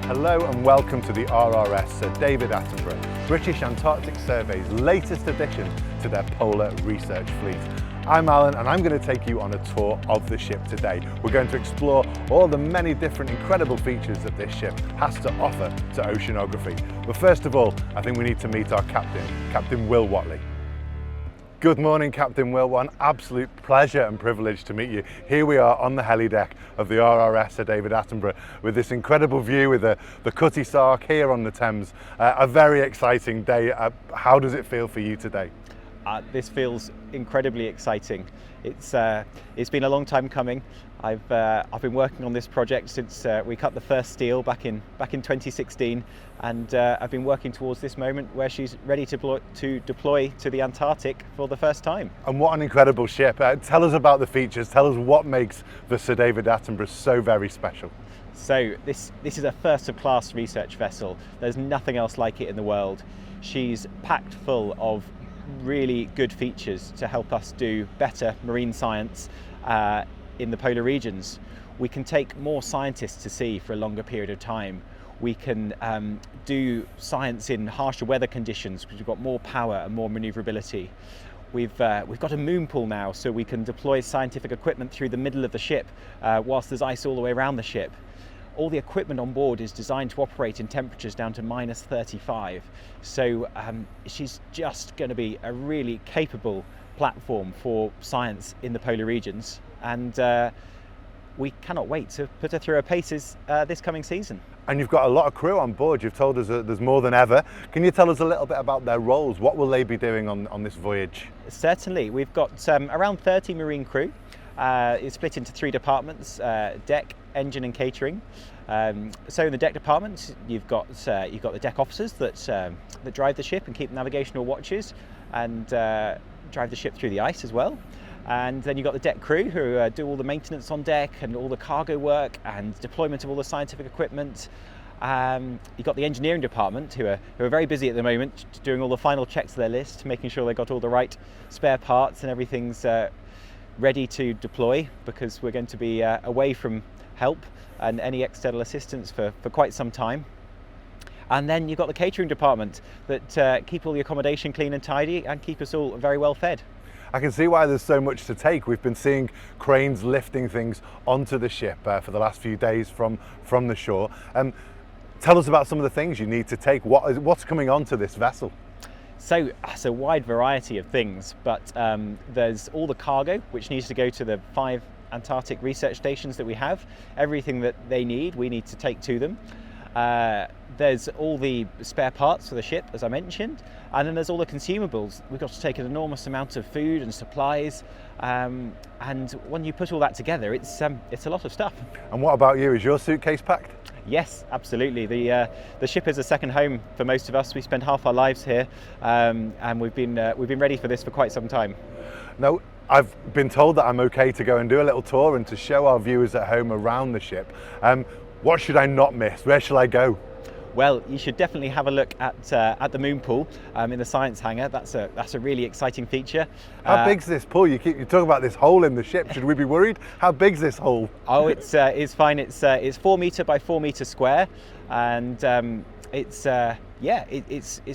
Hello and welcome to the RRS Sir David Attenborough, British Antarctic Survey's latest addition to their polar research fleet. I'm Alan and I'm going to take you on a tour of the ship today. We're going to explore all the many different incredible features that this ship has to offer to oceanography. But first of all, I think we need to meet our captain, Captain Will Whatley. Good morning, Captain Will. What an absolute pleasure and privilege to meet you. Here we are on the heli deck of the RRS Sir David Attenborough with this incredible view with the Cutty Sark here on the Thames. A very exciting day. How does it feel for you today? This feels incredibly exciting. It's been a long time coming. I've been working on this project since we cut the first steel back in 2016, and I've been working towards this moment where she's ready to deploy to the Antarctic for the first time. And what an incredible ship. Tell us about the features. Tell us what makes the Sir David Attenborough so very special. So this is a first-of-class research vessel. There's nothing else like it in the world. She's packed full of really good features to help us do better marine science in the polar regions. We can take more scientists to sea for a longer period of time. We can do science in harsher weather conditions because we've got more power and more maneuverability. We've got a moon pool now, so we can deploy scientific equipment through the middle of the ship whilst there's ice all the way around the ship. All the equipment on board is designed to operate in temperatures down to -35. So she's just going to be a really capable platform for science in the polar regions. And we cannot wait to put her through her paces this coming season. And you've got a lot of crew on board. You've told us that there's more than ever. Can you tell us a little bit about their roles? What will they be doing on this voyage? Certainly. We've got around 30 marine crew. It's split into 3 departments, deck, engine and catering. So in the deck department, you've got the deck officers that drive the ship and keep navigational watches and drive the ship through the ice as well. And then you've got the deck crew who do all the maintenance on deck and all the cargo work and deployment of all the scientific equipment. You've got the engineering department who are very busy at the moment, doing all the final checks of their list, making sure they've got all the right spare parts and everything's ready to deploy, because we're going to be away from help and any external assistance for quite some time. And then you've got the catering department that keep all the accommodation clean and tidy and keep us all very well fed. I can see why there's so much to take. We've been seeing cranes lifting things onto the ship for the last few days from the shore. Tell us about some of the things you need to take. What's coming onto this vessel? So it's a wide variety of things, but there's all the cargo which needs to go to the 5 Antarctic research stations that we have. Everything that they need, we need to take to them. There's all the spare parts for the ship, as I mentioned, and then there's all the consumables. We've got to take an enormous amount of food and supplies, and when you put all that together, it's a lot of stuff. And what about you? Is your suitcase packed? Yes, absolutely. The ship is a second home for most of us. We spend half our lives here, and we've been ready for this for quite some time. Now, I've been told that I'm okay to go and do a little tour and to show our viewers at home around the ship. What should I not miss? Where shall I go? Well, you should definitely have a look at the moon pool in the science hangar. That's a really exciting feature. How big's this pool? You talk about this hole in the ship. Should we be worried? How big's this hole? Oh, it's fine. It's 4 metre by 4 metre square, and it's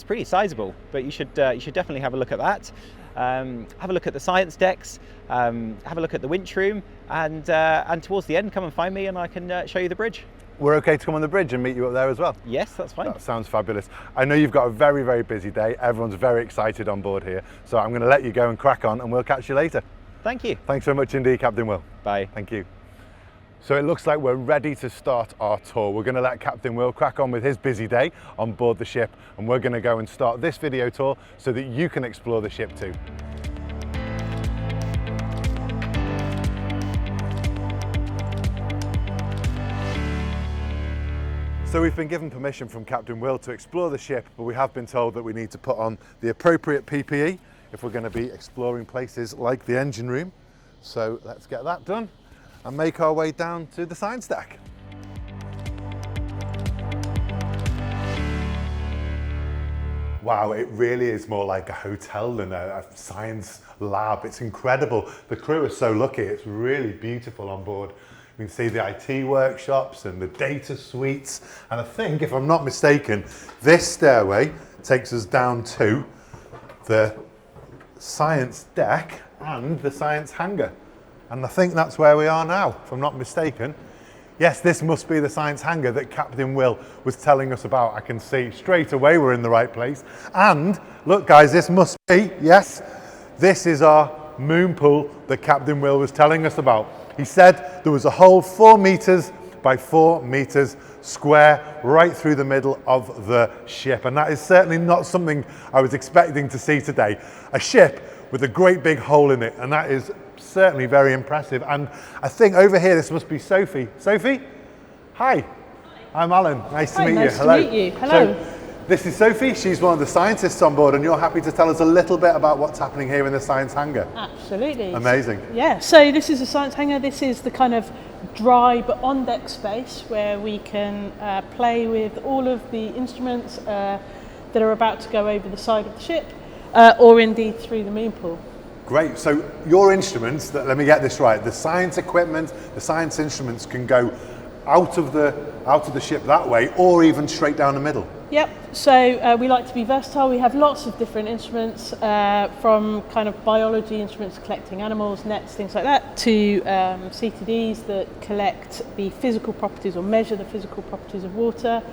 pretty sizable. But you should definitely have a look at that. Have a look at the science decks. Have a look at the winch room, and towards the end, come and find me, and I can show you the bridge. We're okay to come on the bridge and meet you up there as well? Yes, that's fine. That sounds fabulous. I know you've got a very, very busy day. Everyone's very excited on board here. So I'm going to let you go and crack on, and we'll catch you later. Thank you. Thanks very much indeed, Captain Will. Bye. Thank you. So it looks like we're ready to start our tour. We're going to let Captain Will crack on with his busy day on board the ship, and we're going to go and start this video tour so that you can explore the ship too. So we've been given permission from Captain Will to explore the ship, but we have been told that we need to put on the appropriate PPE if we're going to be exploring places like the engine room. So let's get that done and make our way down to the science deck. Wow, it really is more like a hotel than a science lab. It's incredible. The crew are so lucky. It's really beautiful on board. We can see the IT workshops and the data suites. And I think, if I'm not mistaken, this stairway takes us down to the science deck and the science hangar. And I think that's where we are now, if I'm not mistaken. Yes, this must be the science hangar that Captain Will was telling us about. I can see straight away we're in the right place. And look guys, this must be, yes, this is our moon pool that Captain Will was telling us about. He said there was a hole 4 meters by 4 meters square right through the middle of the ship. And that is certainly not something I was expecting to see today. A ship with a great big hole in it, and that is certainly very impressive. And I think over here, this must be Sophie. Sophie? Hi. I'm Alan. Nice to meet you. Nice to meet you. Hello. So, this is Sophie. She's one of the scientists on board, and you're happy to tell us a little bit about what's happening here in the science hangar. Absolutely. Amazing. Yeah, so this is a science hangar. This is the kind of dry but on-deck space where we can play with all of the instruments that are about to go over the side of the ship, or indeed through the moon pool. Great. So your instruments, let me get this right, the science equipment, the science instruments can go out of the ship that way, or even straight down the middle. Yep. So we like to be versatile. We have lots of different instruments, from kind of biology instruments collecting animals, nets, things like that, to CTDs that collect the physical properties or measure the physical properties of water,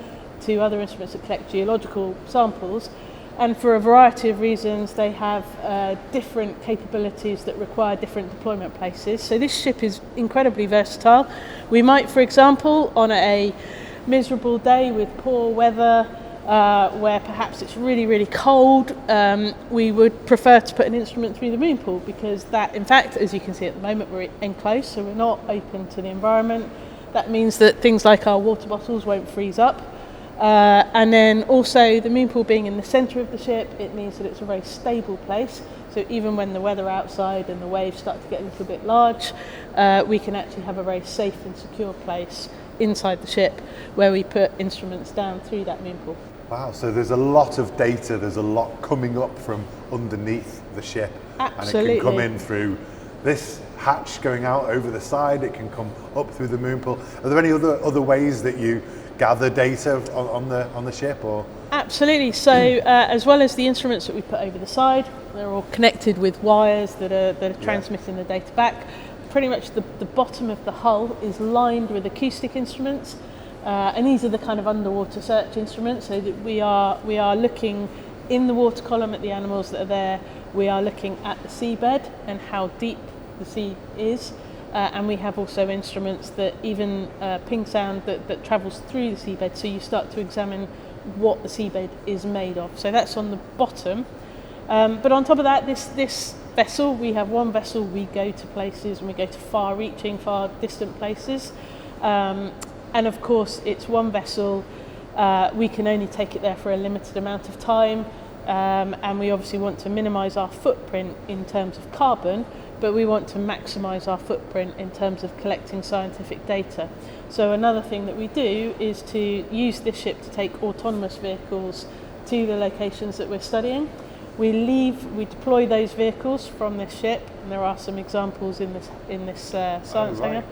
to other instruments that collect geological samples. And for a variety of reasons, they have different capabilities that require different deployment places. So this ship is incredibly versatile. We might, for example, on a miserable day with poor weather, where perhaps it's really, really cold, we would prefer to put an instrument through the moon pool, because that, in fact, as you can see at the moment, we're enclosed, so we're not open to the environment. That means that things like our water bottles won't freeze up. And then also the moon pool being in the centre of the ship, it means that it's a very stable place. So even when the weather outside and the waves start to get a little bit large, we can actually have a very safe and secure place inside the ship where we put instruments down through that moon pool. Wow, so there's a lot of data, there's a lot coming up from underneath the ship. Absolutely. And it can come in through this hatch going out over the side, it can come up through the moon pool. Are there any other ways that you gather data on the ship? Or Absolutely. So as well as the instruments that we put over the side, they're all connected with wires that are transmitting the data back. Pretty much the bottom of the hull is lined with acoustic instruments, and these are the kind of underwater search instruments, so that we are looking in the water column at the animals that are there. We are looking at the seabed and how deep the sea is. And we have also instruments that even ping sound that travels through the seabed, so you start to examine what the seabed is made of. So that's on the bottom. But on top of that, this vessel, we have one vessel, we go to places and we go to far-reaching, far distant places. And of course, it's one vessel, we can only take it there for a limited amount of time. And we obviously want to minimise our footprint in terms of carbon, but we want to maximise our footprint in terms of collecting scientific data. So another thing that we do is to use this ship to take autonomous vehicles to the locations that we're studying. We deploy those vehicles from this ship, and there are some examples in this science hangar.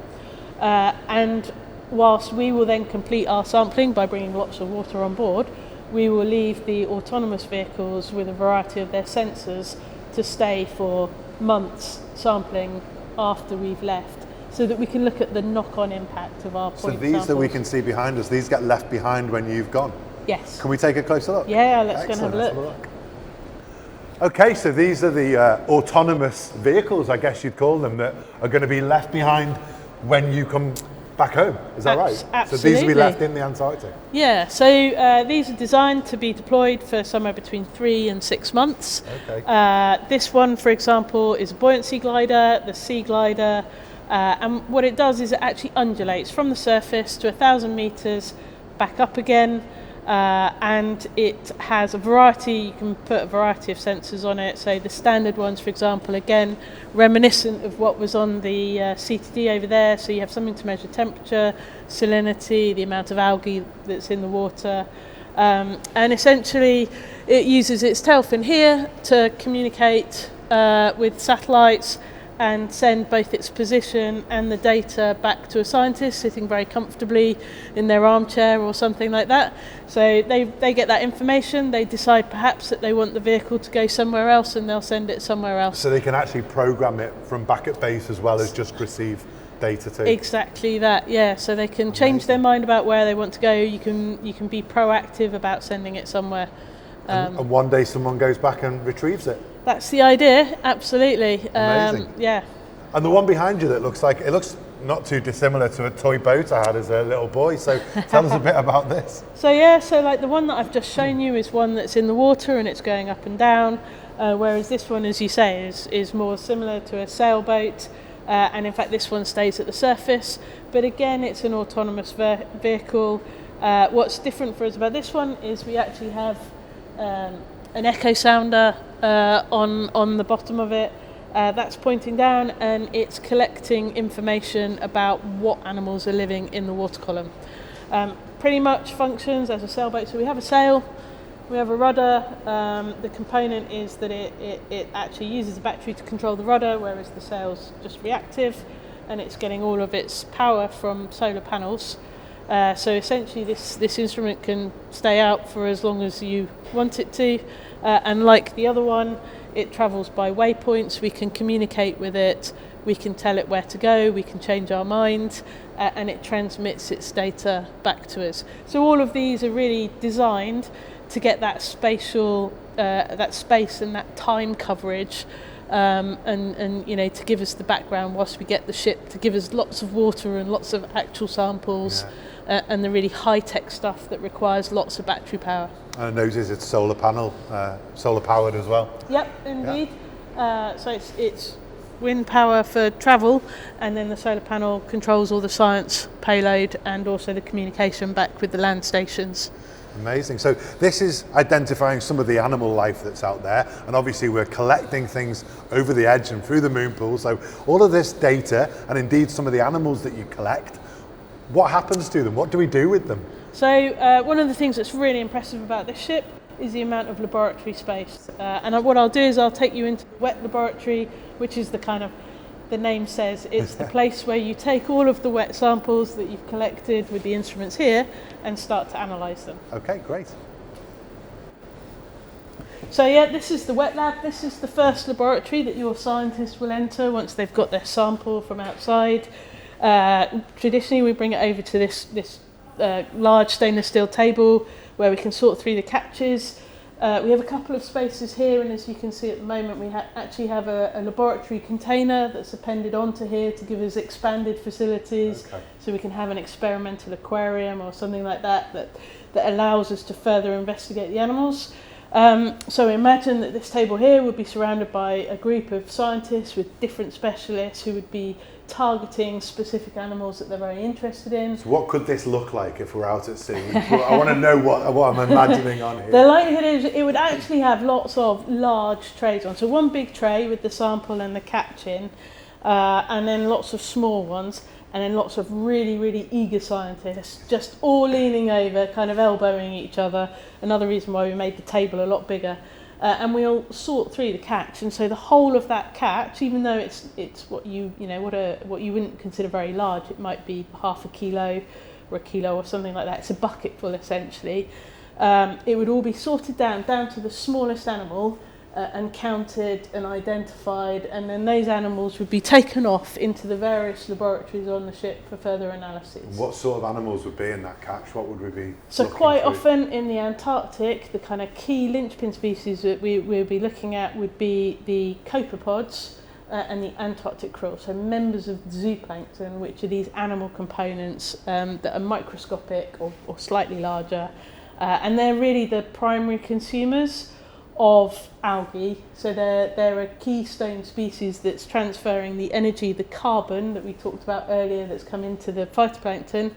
And whilst we will then complete our sampling by bringing lots of water on board, we will leave the autonomous vehicles with a variety of their sensors to stay for months sampling after we've left, so that we can look at the knock-on impact of our point samples. So these that we can see behind us, these get left behind when you've gone? Yes. Can we take a closer look? Yeah, let's go and have a look. Okay, so these are the autonomous vehicles, I guess you'd call them, that are going to be left behind when you come back home. Is that right? Absolutely. So these will be left in the Antarctic? Yeah, so these are designed to be deployed for somewhere between 3 and 6 months. Okay. This one, for example, is a buoyancy glider, the sea glider, and what it does is it actually undulates from the surface to 1,000 metres back up again. And it has a variety, you can put a variety of sensors on it. So the standard ones, for example, again, reminiscent of what was on the CTD over there. So you have something to measure temperature, salinity, the amount of algae that's in the water. And essentially it uses its tail fin here to communicate with satellites and send both its position and the data back to a scientist sitting very comfortably in their armchair or something like that. So they get that information, they decide perhaps that they want the vehicle to go somewhere else, and they'll send it somewhere else. So they can actually program it from back at base as well as just receive data too? Exactly that, yeah. So they can change their mind about where they want to go. You can be proactive about sending it somewhere. And one day someone goes back and retrieves it? That's the idea, absolutely. Amazing. Yeah. And the one behind you that looks not too dissimilar to a toy boat I had as a little boy, so tell us a bit about this. So yeah, so like the one that I've just shown you is one that's in the water and it's going up and down, whereas this one, as you say, is more similar to a sailboat, and in fact this one stays at the surface, but again it's an autonomous vehicle. What's different for us about this one is we actually have an echo sounder on the bottom of it. That's pointing down and it's collecting information about what animals are living in the water column. Pretty much functions as a sailboat. So we have a sail, we have a rudder. The component is that it actually uses a battery to control the rudder, whereas the sail's just reactive, and it's getting all of its power from solar panels. So essentially this instrument can stay out for as long as you want it to, and like the other one, it travels by waypoints. We can communicate with it, we can tell it where to go, we can change our mind, and it transmits its data back to us. So all of these are really designed to get that spatial, that space and that time coverage, and you know, to give us the background whilst we get the ship, to give us lots of water and lots of actual samples. Yeah. And the really high-tech stuff that requires lots of battery power. And it knows it's solar powered as well. Yep, indeed. Yeah. So it's wind power for travel, and then the solar panel controls all the science payload and also the communication back with the land stations. Amazing. So this is identifying some of the animal life that's out there, and obviously we're collecting things over the edge and through the moon pool. So all of this data, and indeed some of the animals that you collect, what happens to them? What do we do with them? So one of the things that's really impressive about this ship is the amount of laboratory space. And what I'll do is I'll take you into the wet laboratory, which is the name says, it's the place where you take all of the wet samples that you've collected with the instruments here and start to analyse them. Okay, great. So yeah, this is the wet lab. This is the first laboratory that your scientists will enter once they've got their sample from outside. Traditionally we bring it over to this large stainless steel table where we can sort through the catches. We have a couple of spaces here, and as you can see at the moment we actually have a laboratory container that's appended onto here to give us expanded facilities. Okay. So we can have an experimental aquarium or something like that allows us to further investigate the animals. So imagine that this table here would be surrounded by a group of scientists with different specialists who would be targeting specific animals that they're very interested in. So what could this look like if we're out at sea? I want to know what I'm imagining on here. The likelihood is it would actually have lots of large trays on. So one big tray with the sample and the catch in, and then lots of small ones, and then lots of really, really eager scientists just all leaning over, kind of elbowing each other. Another reason why we made the table a lot bigger. And we'll sort through the catch, and so the whole of that catch, even though it's what you wouldn't consider very large, it might be half a kilo or a kilo or something like that. It's a bucketful essentially. It would all be sorted down to the smallest animal, and counted and identified, and then those animals would be taken off into the various laboratories on the ship for further analysis. What sort of animals would be in that catch? What would we be So quite often in the Antarctic, the kind of key linchpin species that we'll be looking at would be the copepods and the Antarctic krill, so members of the zooplankton, which are these animal components that are microscopic or slightly larger, and they're really the primary consumers of algae. So they're a keystone species that's transferring the energy, the carbon that we talked about earlier that's come into the phytoplankton,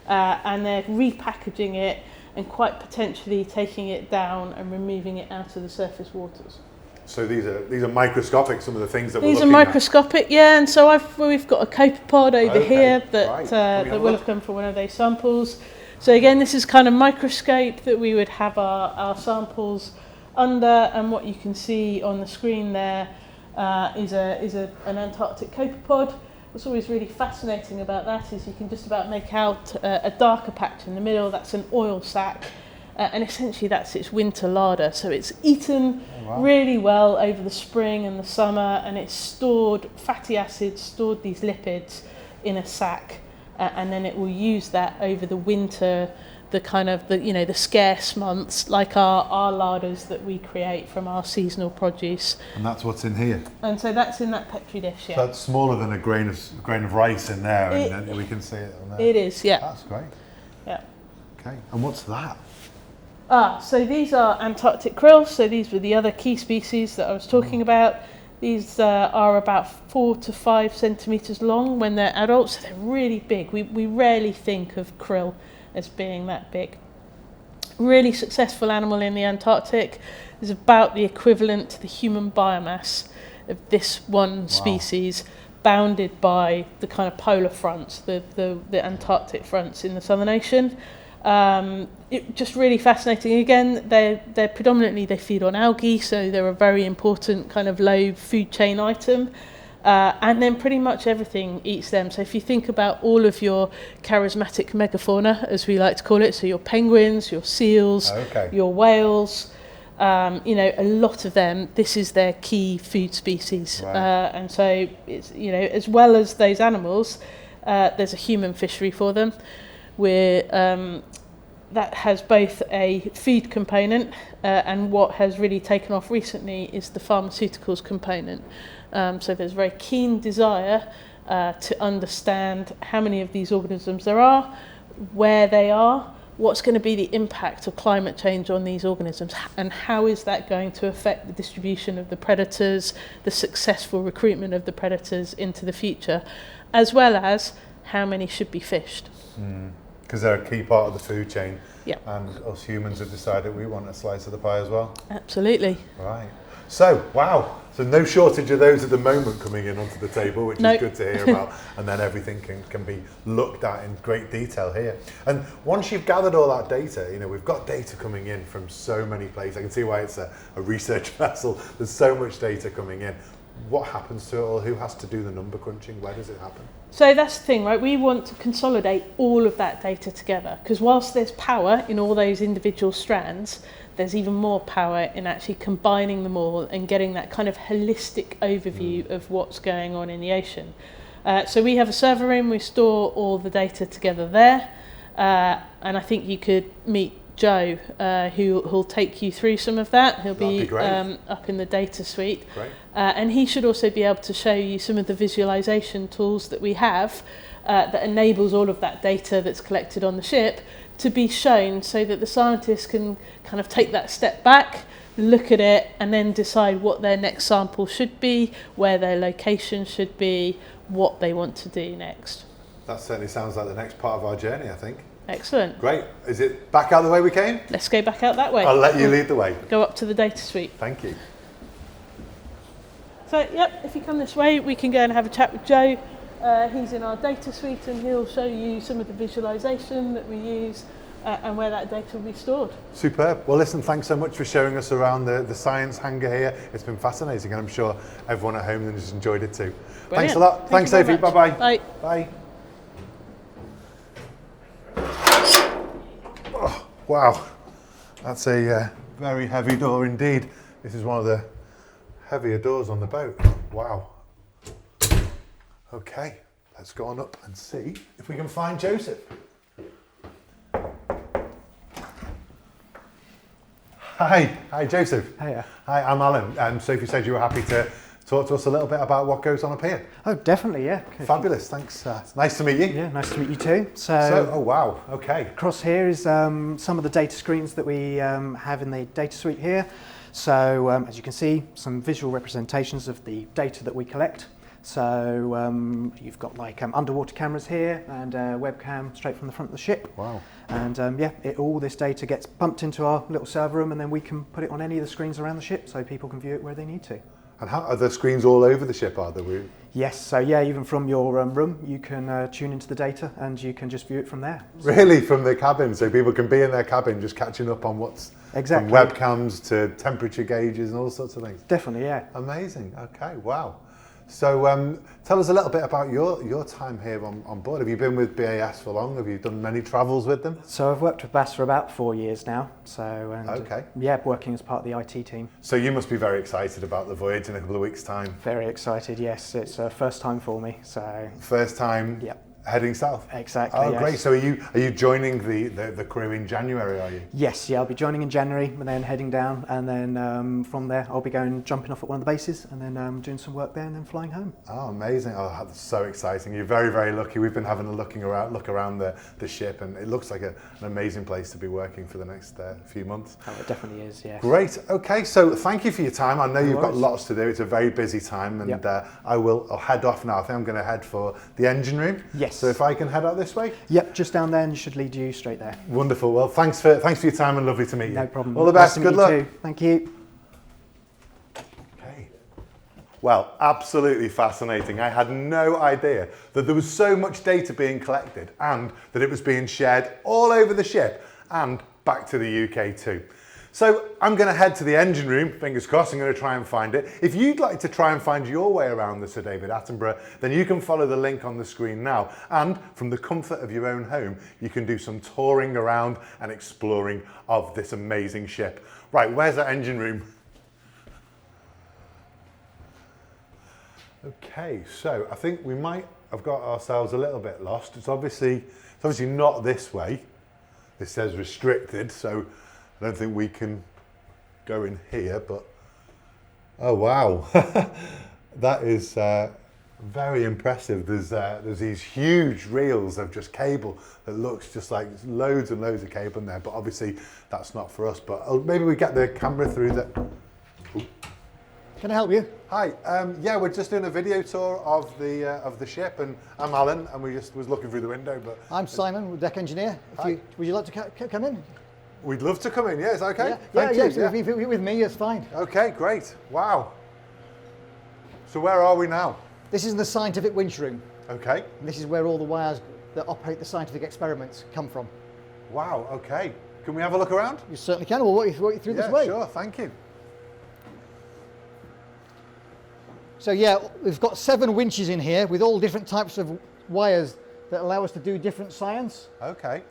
and they're repackaging it and quite potentially taking it down and removing it out of the surface waters. So these are microscopic, some of the things that these we're looking are microscopic, yeah, and so we've got a copepod over here that right. That will have come from one of those samples. So again, this is kind of microscope that we would have our samples under, and what you can see on the screen there is an Antarctic copepod. What's always really fascinating about that is you can just about make out a darker patch in the middle. That's an oil sac, and essentially that's its winter larder. So it's eaten really well over the spring and the summer, and it's stored fatty acids, stored these lipids in a sac, and then it will use that over the winter, the scarce months, like our larders that we create from our seasonal produce. And that's what's in here. And so that's in that Petri dish, yeah. So that's smaller than a grain of rice in there, and then we can see it on there. It is, yeah. That's great. Yeah. Okay, and what's that? So these are Antarctic krill. So these were the other key species that I was talking about. These are about 4 to 5 centimetres long when they're adults, so they're really big. We rarely think of krill as being that big. Really successful animal in the Antarctic is about the equivalent to the human biomass of this one species, bounded by the kind of polar fronts, the Antarctic fronts in the Southern Ocean. Just really fascinating. Again, they're predominantly, they feed on algae, so they're a very important kind of low food chain item. And then pretty much everything eats them. So if you think about all of your charismatic megafauna, as we like to call it, so your penguins, your seals, your whales, a lot of them, this is their key food species. And so it's, as well as those animals, there's a human fishery for them, where that has both a feed component and what has really taken off recently is the pharmaceuticals component. So there's a very keen desire to understand how many of these organisms there are, where they are, what's going to be the impact of climate change on these organisms, and how is that going to affect the distribution of the predators, the successful recruitment of the predators into the future, as well as how many should be fished. Because they're a key part of the food chain. Yeah. And us humans have decided we want a slice of the pie as well. Absolutely. Right. So, wow. So no shortage of those at the moment coming in onto the table, which is good to hear about. And then everything can be looked at in great detail here. And once you've gathered all that data, we've got data coming in from so many places. I can see why it's a research vessel. There's so much data coming in. What happens to it all? Who has to do the number crunching? Where does it happen? So that's the thing, right? We want to consolidate all of that data together, because whilst there's power in all those individual strands, there's even more power in actually combining them all and getting that kind of holistic overview of what's going on in the ocean. So we have a server room, we store all the data together there, and I think you could meet Joe, who'll take you through some of that. He'll be up in the data suite. And he should also be able to show you some of the visualization tools that we have that enables all of that data that's collected on the ship to be shown, so that the scientists can kind of take that step back, look at it, and then decide what their next sample should be, where their location should be, what they want to do next. That certainly sounds like the next part of our journey, I think. Excellent. Great. Is it back out the way we came? Let's go back out that way. I'll let you lead the way. Go up to the data suite. Thank you. So, if you come this way, we can go and have a chat with Joe. He's in our data suite, and he'll show you some of the visualization that we use and where that data will be stored. Superb. Well, listen, thanks so much for showing us around the science hangar here. It's been fascinating, and I'm sure everyone at home has enjoyed it too. Brilliant. Thanks a lot. Thanks, Sophie. Bye-bye. Bye. Bye. Oh, wow. That's a very heavy door indeed. This is one of the heavier doors on the boat. Wow. Okay, let's go on up and see if we can find Joseph. Hi Joseph. Hiya. Hi, I'm Alan. Sophie said you were happy to talk to us a little bit about what goes on up here. Oh, definitely, yeah. Fabulous, thanks. Nice to meet you. Yeah, nice to meet you too. Oh wow, okay. Across here is some of the data screens that we have in the data suite here. So as you can see, some visual representations of the data that we collect. So you've got like underwater cameras here and a webcam straight from the front of the ship. Wow. And all this data gets pumped into our little server room, and then we can put it on any of the screens around the ship so people can view it where they need to. And how are the screens all over the ship, are there? Yes, so yeah, even from your room, you can tune into the data and you can just view it from there. Really, from the cabin, so people can be in their cabin just catching up on what's exactly from webcams to temperature gauges and all sorts of things. Definitely, yeah. Amazing. Okay, wow. So tell us a little bit about your time here on board. Have you been with BAS for long? Have you done many travels with them? So I've worked with BAS for about 4 years now. So okay. Yeah, working as part of the IT team. So you must be very excited about the voyage in a couple of weeks' time. Very excited, yes. It's a first time for me. So first time. Yep. Heading south? Exactly. Oh, yes. Great. So are you joining the crew in January, are you? Yes, yeah, I'll be joining in January and then heading down, and then from there I'll be jumping off at one of the bases and then doing some work there and then flying home. Oh, amazing. Oh, that's so exciting. You're very, very lucky. We've been having a look around the ship, and it looks like an amazing place to be working for the next few months. Oh, it definitely is, yeah. Great. Okay, so thank you for your time. I know you've got lots to do. It's a very busy time, and yep. I'll head off now. I think I'm going to head for the engine room. Yes. So if I can head out this way? Yep, just down there and should lead you straight there. Wonderful. Well, thanks for your time and lovely to meet you. No problem. All the best. Nice to Good meet you luck. too. Thank you. Okay. Well, absolutely fascinating. I had no idea that there was so much data being collected and that it was being shared all over the ship and back to the UK too. So I'm going to head to the engine room, fingers crossed. I'm going to try and find it. If you'd like to try and find your way around the Sir David Attenborough, then you can follow the link on the screen now. And from the comfort of your own home, you can do some touring around and exploring of this amazing ship. Right, where's that engine room? Okay, so I think we might have got ourselves a little bit lost. It's obviously not this way. This says restricted, so I don't think we can go in here, but oh wow, that is very impressive. There's these huge reels of just cable that looks just like loads and loads of cable in there, but obviously that's not for us. But maybe we get the camera through that. Can I help you? Hi, yeah, we're just doing a video tour of the ship, and I'm Alan, and we just was looking through the window. But I'm Simon, deck engineer. Would you like to come in? we'd love to come in. Yeah, is that okay? Yeah, Thank you. If you're with me, it's fine. Okay, great. Wow. So where are we now? This is the scientific winch room. Okay. And this is where all the wires that operate the scientific experiments come from. Wow. Okay. Can we have a look around? You certainly can. We'll walk you through this way. Sure. Thank you. So yeah, we've got 7 winches in here with all different types of wires that allow us to do different science Okay.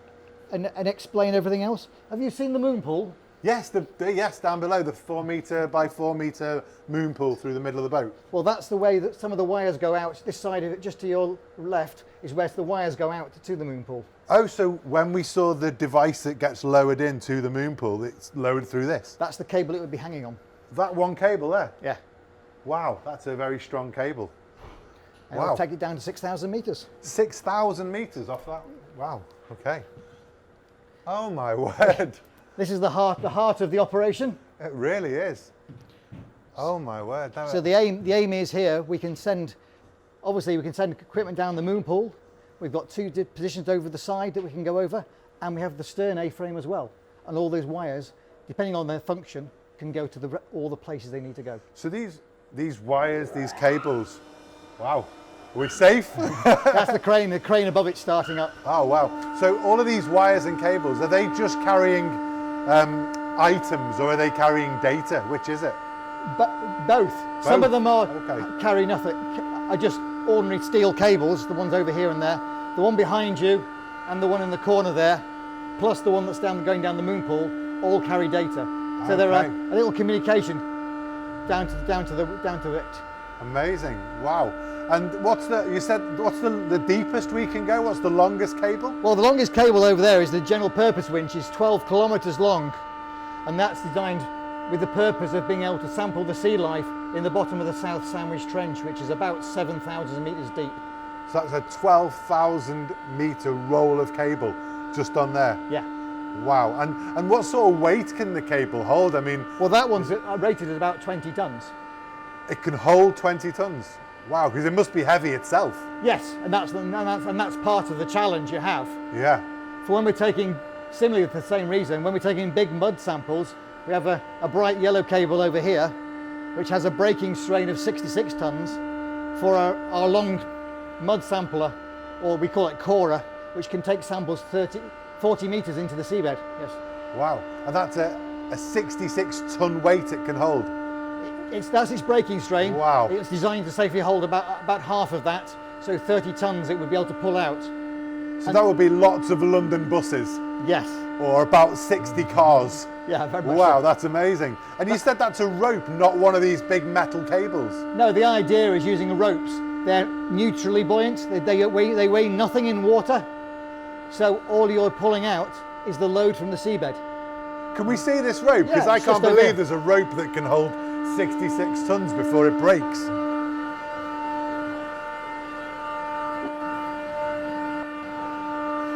and explain everything else. Have you seen the moon pool? Yes, yes, down below, the 4 metre by 4 metre moon pool through the middle of the boat. Well, that's the way that some of the wires go out. This side of it, just to your left, is where the wires go out to the moon pool. Oh, so when we saw the device that gets lowered into the moon pool, it's lowered through this? That's the cable it would be hanging on. That one cable there? Yeah. Wow, that's a very strong cable. And Wow. it'll take it down to 6,000 metres. 6,000 metres off that? Wow, okay. Oh my word. This is the heart of the operation. It really is. Oh my word. So the aim is here, we can send equipment down the moon pool. We've got 2 positions over the side that we can go over, and we have the stern A-frame as well. And all those wires, depending on their function, can go to all the places they need to go. So these wires, these cables, wow. Are we safe? That's the crane above it starting up. Oh wow. So all of these wires and cables, are they just carrying items, or are they carrying data? Which is it? But both. Some of them carry nothing, are just ordinary steel cables, the ones over here and there. The one behind you and the one in the corner there, plus the one that's going down the moon pool, all carry data. So there are a little communication down to it. Amazing. Wow. And what's the deepest we can go? What's the longest cable? Well, the longest cable over there is the general purpose winch. It's 12 kilometres long, and that's designed with the purpose of being able to sample the sea life in the bottom of the South Sandwich Trench, which is about 7,000 metres deep. So that's a 12,000 metre roll of cable just on there? Yeah. Wow. And what sort of weight can the cable hold? I mean... Well, that one's rated at about 20 tonnes. It can hold 20 tonnes? Wow, because it must be heavy itself. Yes, and that's part of the challenge you have. Yeah. For when we're taking, similarly for the same reason, when we're taking big mud samples, we have a bright yellow cable over here, which has a braking strain of 66 tonnes, for our long mud sampler, or we call it corer, which can take samples 40 metres into the seabed. Yes. Wow, and that's a 66-ton weight it can hold. That's its braking strain. Wow. It's designed to safely hold about half of that, so 30 tonnes it would be able to pull out. So that would be lots of London buses. Yes. Or about 60 cars. Yeah, very much Wow, so. that's amazing. And you said that's a rope, not one of these big metal cables. No, the idea is using ropes. They're neutrally buoyant. They weigh nothing in water. So all you're pulling out is the load from the seabed. Can we see this rope? Because Yeah, I it's can't just over believe here. there's a rope that can hold 66 tons before it breaks.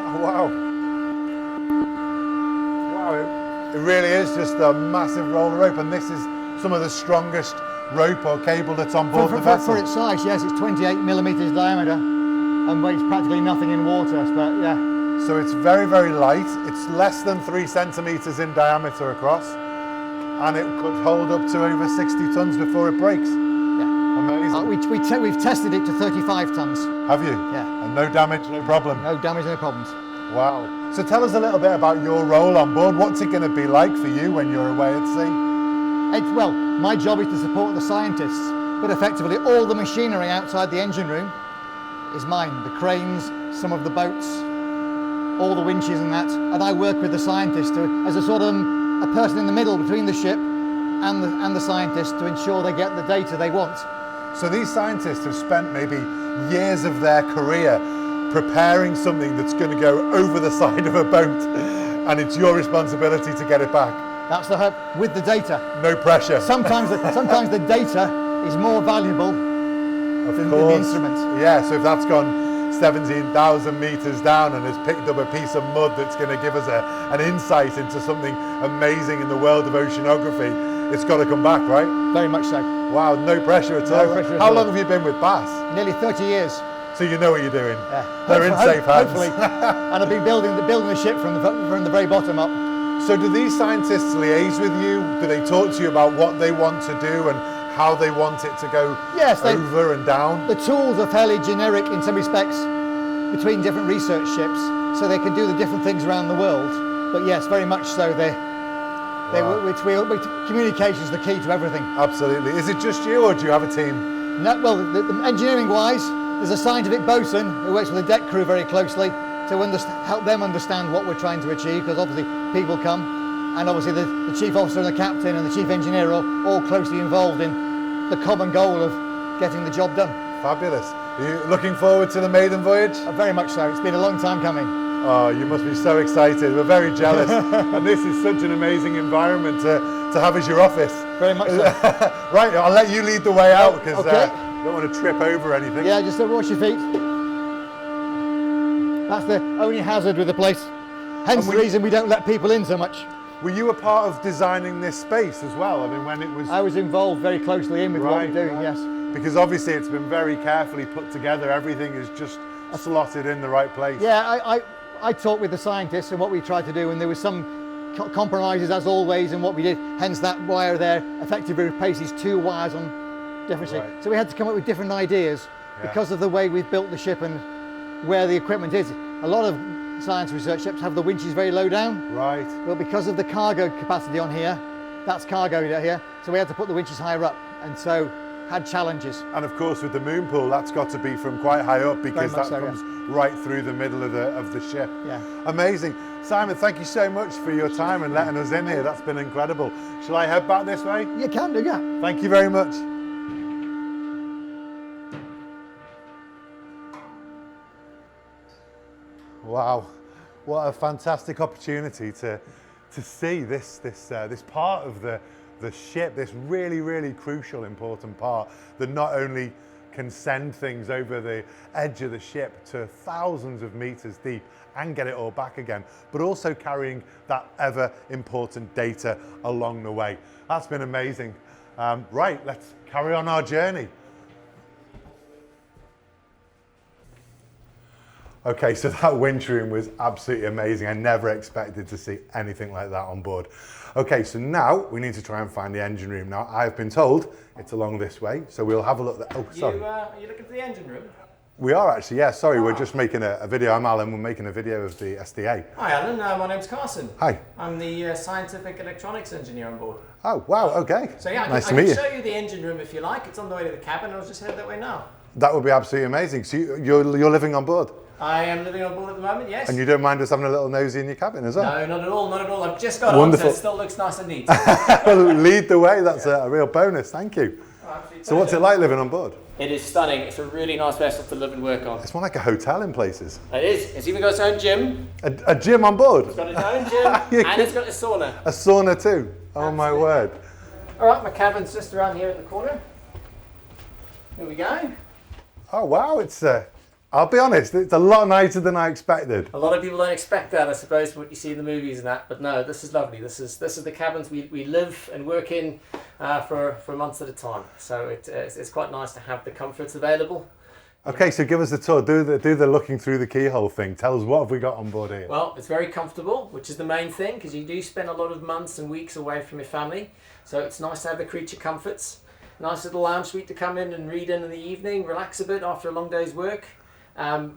Oh, wow. Wow, it really is just a massive roll of rope, and this is some of the strongest rope or cable that's on board the vessel. For its size, yes, it's 28 millimetres diameter and weighs practically nothing in water, but yeah. So it's very, very light. It's less than 3 centimetres in diameter across, and it could hold up to over 60 tons before it breaks. Yeah. Amazing. We've tested it to 35 tonnes. Have you? Yeah. And no damage, no problem? No damage, no problems. Wow. So tell us a little bit about your role on board. What's it going to be like for you when you're away at sea? Well, my job is to support the scientists, but effectively all the machinery outside the engine room is mine. The cranes, some of the boats, all the winches and that, and I work with the scientists as a sort of a person in the middle between the ship and the scientists to ensure they get the data they want. So these scientists have spent maybe years of their career preparing something that's going to go over the side of a boat, and it's your responsibility to get it back. That's the hope, with the data. No pressure. Sometimes the data is more valuable than the instrument. Yeah, so if that's gone 17,000 metres down and has picked up a piece of mud that's going to give us an insight into something amazing in the world of oceanography, it's got to come back, right? Very much so. Wow, no pressure at all. No pressure at How all. long have you been with Bass? Nearly 30 years. So you know what you're doing. Yeah. They're in safe hands. Hopefully. And I've been building the ship from the very bottom up. So do these scientists liaise with you? Do they talk to you about what they want to do and how they want it to go over and down? The tools are fairly generic in some respects between different research ships, so they can do the different things around the world. But yes, very much so. Communication is the key to everything. Absolutely. Is it just you, or do you have a team? No, well, the engineering-wise, there's a scientific bosun who works with the deck crew very closely to help them understand what we're trying to achieve, because obviously people come, and obviously the chief officer and the captain and the chief engineer are all closely involved in the common goal of getting the job done. Fabulous. Are you looking forward to the maiden voyage? Very much so. It's been a long time coming. Oh, you must be so excited. We're very jealous. And this is such an amazing environment to have as your office. Very much so. Right, I'll let you lead the way out, because okay. I don't want to trip over anything. Yeah, just watch your feet. That's the only hazard with the place. Hence the reason we don't let people in so much. Were you a part of designing this space as well? I mean, when it was... I was involved very closely in with what we're doing, yes. Because obviously it's been very carefully put together. Everything is just slotted in the right place. Yeah, I talked with the scientists and what we tried to do, and there was some compromises as always in what we did. Hence that wire there effectively replaces 2 wires on different shapes. So we had to come up with different ideas because of the way we've built the ship and where the equipment is. A lot of science research ships have the winches very low down. Right. Well, because of the cargo capacity on here, that's cargo here, so we had to put the winches higher up, and so had challenges. And of course with the moon pool, that's got to be from quite high up, because that comes right through the middle of the ship. Yeah. Amazing. Simon, thank you so much for your time and letting us in here. That's been incredible. Shall I head back this way? You can do, yeah. Thank you very much. Wow, what a fantastic opportunity to see this part of the ship, this really, really crucial, important part that not only can send things over the edge of the ship to thousands of meters deep and get it all back again, but also carrying that ever important data along the way. That's been amazing. Right, let's carry on our journey. Okay, so that winch room was absolutely amazing. I never expected to see anything like that on board. Okay, so now we need to try and find the engine room. Now, I've been told it's along this way, so we'll have a look there. Oh, sorry. Are you looking for the engine room? We are actually, yeah, sorry, we're just making a video. I'm Alan, we're making a video of the SDA. Hi Alan, my name's Carson. Hi. I'm the scientific electronics engineer on board. Oh, wow, okay. So yeah, nice I to can meet you. show you the engine room if you like. It's on the way to the cabin. I was just headed that way now. That would be absolutely amazing. So you're living on board? I am living on board at the moment, yes. And you don't mind us having a little nosy in your cabin as well? No, not at all, not at all. I've just got Wonderful. on, so it still looks nice and neat. Lead the way, that's a real bonus, thank you. So what's it like living on board? It is stunning. It's a really nice vessel to live and work on. It's more like a hotel in places. It is. It's even got its own gym. A gym on board? It's got its own gym and it's got a sauna. A sauna too? Oh my word. All right, my cabin's just around here at the corner. Here we go. Oh wow, it's I'll be honest, it's a lot nicer than I expected. A lot of people don't expect that, I suppose, what you see in the movies and that. But no, this is lovely. This is the cabins we live and work in for months at a time. So it's quite nice to have the comforts available. Okay, so give us a tour. Do the looking through the keyhole thing. Tell us what have we got on board here. Well, it's very comfortable, which is the main thing, because you do spend a lot of months and weeks away from your family. So it's nice to have the creature comforts. Nice little lounge suite to come in and read in the evening, relax a bit after a long day's work.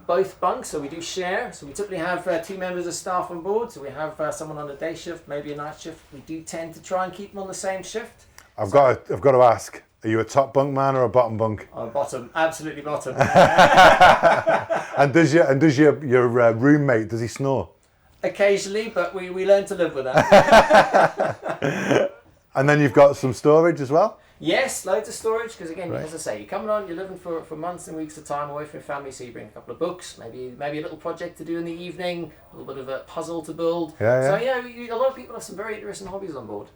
Both bunks, so we do share. So we typically have 2 members of staff on board. So we have someone on a day shift, maybe a night shift. We do tend to try and keep them on the same shift. I've got to ask, are you a top bunk man or a bottom bunk? Oh, bottom, absolutely bottom. And does your roommate, does he snore? Occasionally, but we learn to live with that. And then you've got some storage as well? Yes, loads of storage, because again, Right. as I say, you're coming on, you're living for months and weeks at a time away from your family, so you bring a couple of books, maybe a little project to do in the evening, a little bit of a puzzle to build. Yeah, So yeah, a lot of people have some very interesting hobbies on board.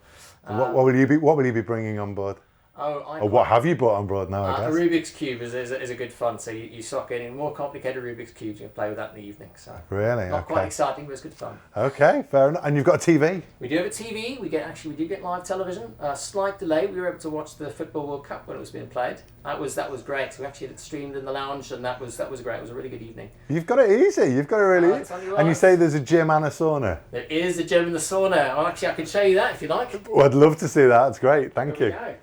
What will you be bringing on board? Or what have you brought on board now, I A guess? Rubik's Cube is a good fun, so you sock in more complicated Rubik's Cubes, you can play with that in the evening. So Really? not quite Okay. exciting, but it's good fun. Okay, fair enough. And you've got a TV? We do have a TV. We do get live television. Slight delay. We were able to watch the Football World Cup when it was being played. That was great. So we actually had it streamed in the lounge, and that was great. It was a really good evening. You've got it easy. You've got it really easy. tell you And you what. say there's a gym and a sauna. There is a gym in the sauna. I can show you that if you like. Well, I'd love to see that. That's great. Thank There you. we go.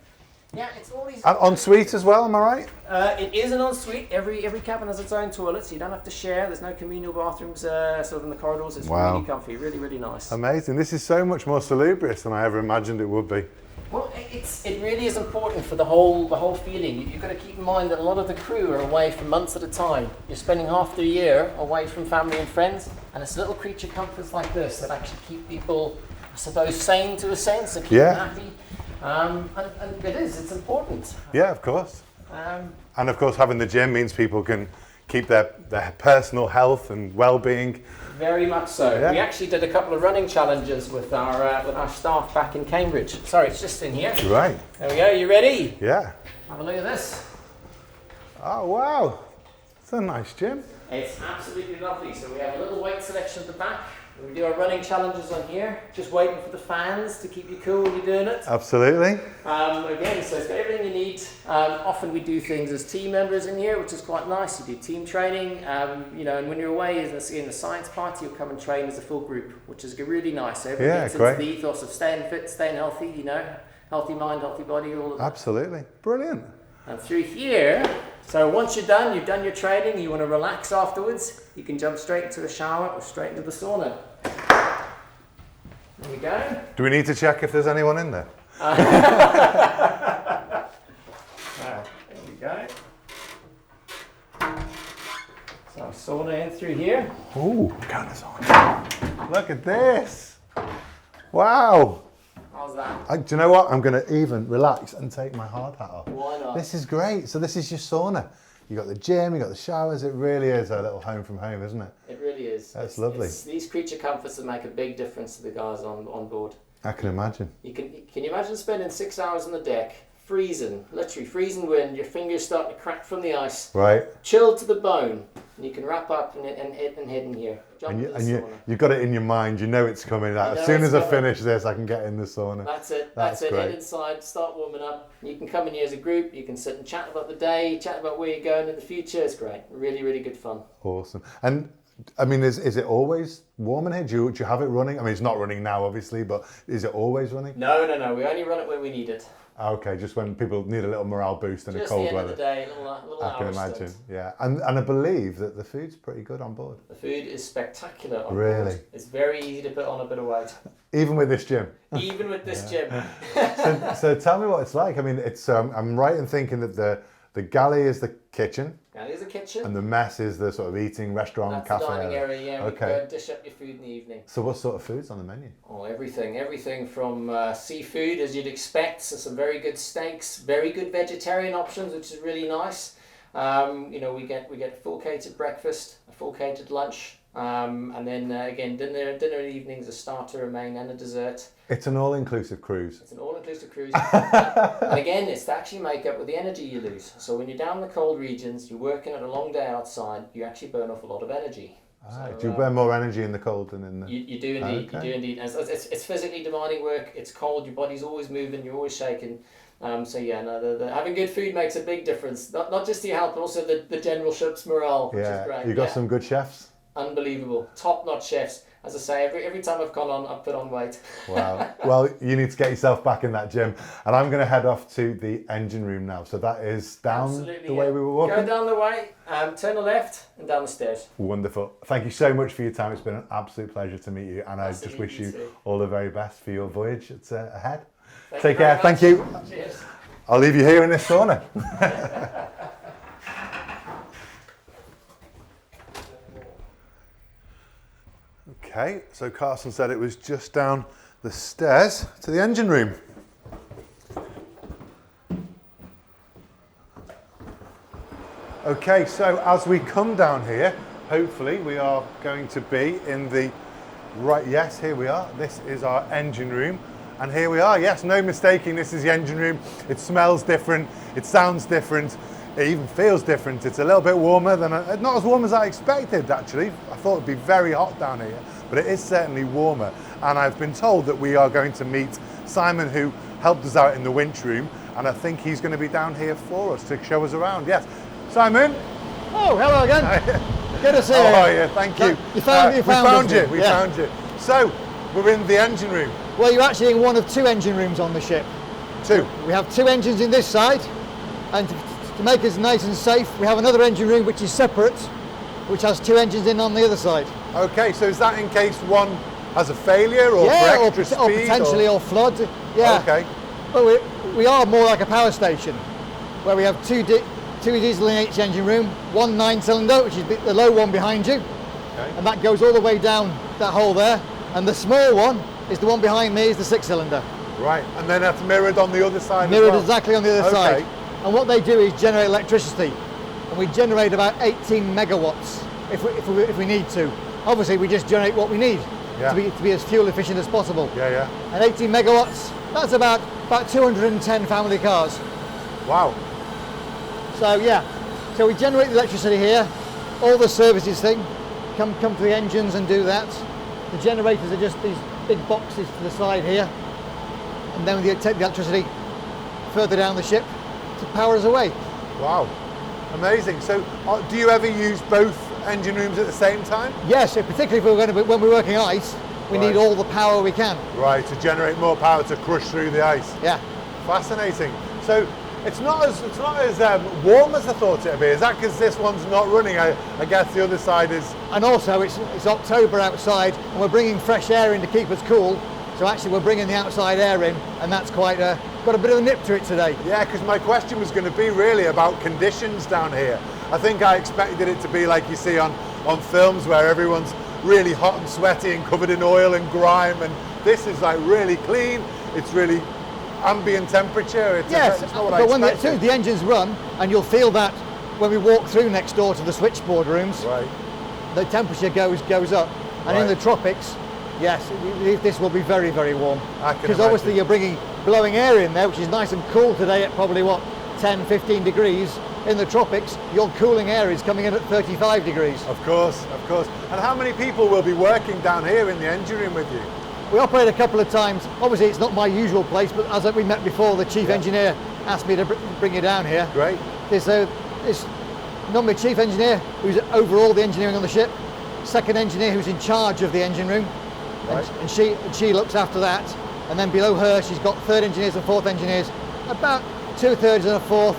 Yeah, it's all these. And ensuite as well, am I right? It is an ensuite. Every cabin has its own toilet, so you don't have to share. There's no communal bathrooms sort of in the corridors. It's Wow. really comfy, really, really nice. Amazing. This is so much more salubrious than I ever imagined it would be. Well, it really is important for the whole feeling. You've got to keep in mind that a lot of the crew are away for months at a time. You're spending half the year away from family and friends, and it's little creature comforts like this that actually keep people, I suppose, sane to a sense and keep Yeah. them happy. And it's important. Yeah, of course. And of course, having the gym means people can keep their personal health and well-being. Very much so. Yeah. We actually did a couple of running challenges with our staff back in Cambridge. Sorry, it's just in here. Right. There we go. You ready? Yeah. Have a look at this. Oh, wow. It's a nice gym. It's absolutely lovely. So we have a little weight selection at the back. We do our running challenges on here, just waiting for the fans to keep you cool when you're doing it. Absolutely. Again, so it's got everything you need. Often we do things as team members in here, which is quite nice. You do team training, and when you're away in the science party, you'll come and train as a full group, which is really nice. So everything gets into the ethos of staying fit, staying healthy, healthy mind, healthy body, all of that. Absolutely. Brilliant. And through here, so once you've done your training, you want to relax afterwards, you can jump straight into a shower or straight into the sauna. There we go. Do we need to check if there's anyone in there? There we go. So sauna in through here. Ooh, kind of on. Look at this. Wow. How's that? Do you know what? I'm going to even relax and take my hard hat off. Why not? This is great. So this is your sauna. You got the gym, you got the showers. It really is a little home from home, isn't it? It really is. That's lovely. It's these creature comforts that make a big difference to the guys on board. I can imagine. Can you imagine spending 6 hours on the deck, freezing, literally freezing wind, your fingers starting to crack from the ice, Right. chilled to the bone, and you can wrap up and head in here. Jump into the sauna. You've got it in your mind. You know it's coming. Like, as soon as I finish this, I can get in the sauna. That's it. That's Head great. inside, start warming up. You can come in here as a group. You can sit and chat about the day, chat about where you're going in the future. It's great. Really, really good fun. Awesome. And I mean, is it always warm in here? Do you have it running? I mean, it's not running now, obviously, but is it always running? No. We only run it when we need it. Okay, just when people need a little morale boost in Just a cold the end weather. of the day, a little I can hour imagine, stint. yeah. And I believe that the food's pretty good on board. The food is spectacular on Really? board. It's very easy to put on a bit of weight. Even with this gym. Even with this gym. So tell me what it's like. I mean, it's I'm right in thinking that the galley is the kitchen. Galley is the kitchen. And the mess is the sort of eating restaurant, That's cafe the dining area, yeah. Okay. We go and dish up your food in the evening. So what sort of food's on the menu? Oh, everything from seafood, as you'd expect, so some very good steaks, very good vegetarian options, which is really nice. We get a full catered breakfast, a full catered lunch, and then again dinner in the evenings, a starter, a main, and a dessert. It's an all-inclusive cruise. It's an all-inclusive cruise. And again, it's to actually make up with the energy you lose. So when you're down in the cold regions, you're working at a long day outside, you actually burn off a lot of energy. So, do you burn more energy in the cold than in the... You do indeed, Okay. you do indeed. And it's physically demanding work, it's cold, your body's always moving, you're always shaking. Having good food makes a big difference. Not just to your health, but also the general ship's morale, which is great. You got some good chefs? Unbelievable. Top-notch chefs. As I say, every time I've gone on, I've put on weight. Wow. Well, you need to get yourself back in that gym. And I'm going to head off to the engine room now. So that is down the way we were walking? Go down the way, turn the left, and down the stairs. Wonderful. Thank you so much for your time. It's been an absolute pleasure to meet you. And I just wish you all the very best for your voyage. It's ahead. Take care. Thank you. Cheers. I'll leave you here in this sauna. Okay, so Carson said it was just down the stairs to the engine room. Okay, so as we come down here, hopefully we are going to be in the right, yes, here we are. This is our engine room. And here we are, yes, no mistaking, this is the engine room. It smells different, it sounds different, it even feels different. It's a little bit warmer than, not as warm as I expected actually. I thought it'd be very hot down here, but it is certainly warmer. And I've been told that we are going to meet Simon, who helped us out in the winch room, and I think he's going to be down here for us to show us around. Yes, Simon. Oh, hello again. Good to see you. How are you? Thank you. We found you. We found you. So, we're in the engine room. Well, you're actually in one of two engine rooms on the ship. Two. We have two engines in this side, and to make us nice and safe, we have another engine room which is separate, which has two engines in on the other side. Okay, so is that in case one has a failure or for extra speed? Or potentially or flood. Yeah. Okay. Well, we are more like a power station, where we have two diesel in each engine room, one 9-cylinder, which is the low one behind you, Okay. and that goes all the way down that hole there, and the small one is the one behind me, is the 6-cylinder. Right, and then that's mirrored on the other side Mirrored as well? exactly on the other side. And what they do is generate electricity, and we generate about 18 megawatts if we need to. Obviously, we just generate what we need to be as fuel efficient as possible. Yeah. And 18 megawatts, that's about 210 family cars. Wow. So we generate the electricity here. All the services thing come to the engines and do that. The generators are just these big boxes to the side here, and then we take the electricity further down the ship to power us away. Wow, amazing. So do you ever use both engine rooms at the same time? Yes, particularly if when we're working ice, we need all the power we can. Right, to generate more power to crush through the ice. Yeah. Fascinating. So it's not as warm as I thought it would be. Is that because this one's not running? I guess the other side is. And also it's October outside, and we're bringing fresh air in to keep us cool. So actually we're bringing the outside air in, and that's quite got a bit of a nip to it today. Yeah, because my question was going to be really about conditions down here. I think I expected it to be like you see on films where everyone's really hot and sweaty and covered in oil and grime, and this is like really clean. It's really ambient temperature. It's not what I expected. As soon as the engines run, and you'll feel that when we walk through next door to the switchboard rooms, the temperature goes up. And in the tropics, yes, this will be very, very warm. Because obviously you're bringing blowing air in there, which is nice and cool today at probably 10, 15 degrees. In the tropics, your cooling air is coming in at 35 degrees. Of course. And how many people will be working down here in the engine room with you? We operate a couple of times. Obviously, it's not my usual place, but as we met before, the chief engineer asked me to bring you down here. Great. There's normally a chief engineer who's over all the engineering on the ship, second engineer who's in charge of the engine room, and she looks after that. And then below her, she's got third engineers and fourth engineers, about 2/3 and a fourth,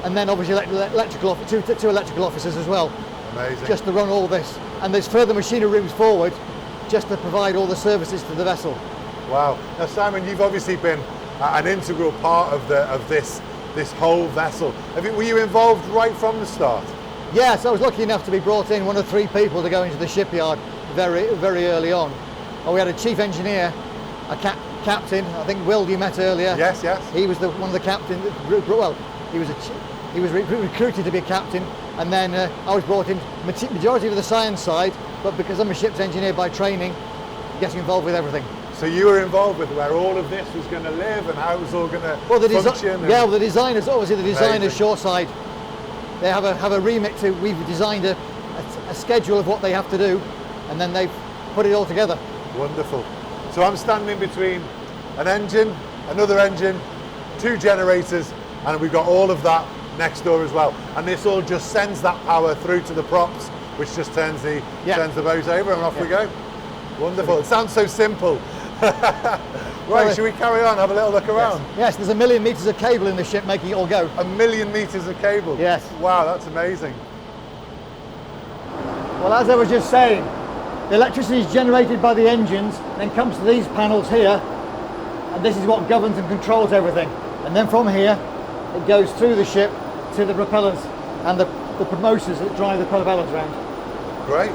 and then obviously two electrical officers as well. Amazing. Just to run all this. And there's further machinery rooms forward, just to provide all the services to the vessel. Wow. Now, Simon, you've obviously been an integral part of this whole vessel. Were you involved right from the start? Yes, I was lucky enough to be brought in, one of 3 people to go into the shipyard very early on. And we had a chief engineer, a captain. I think Will, you met earlier. Yes, yes. He was one of the captains. Well, he was recruited to be a captain, and then I was brought in majority of the science side, but because I'm a ship's engineer by training, getting involved with everything. So you were involved with where all of this was going to live and how it was all going to function? Yeah, well, the designers, obviously the designers shoreside, they have a remit to, we've designed a schedule of what they have to do, and then they've put it all together. Wonderful. So I'm standing between an engine, another engine, 2 generators, and we've got all of that next door as well. And this all just sends that power through to the props, which just turns the boat over, and off we go. Wonderful. It sounds so simple. Right, should we carry on, have a little look around? Yes, there's 1 million metres of cable in the ship making it all go. 1 million metres of cable? Yes. Wow, that's amazing. Well, as I was just saying, the electricity is generated by the engines, then comes to these panels here, and this is what governs and controls everything. And then from here, it goes through the ship to the propellers and the motors that drive the propellers around. Great.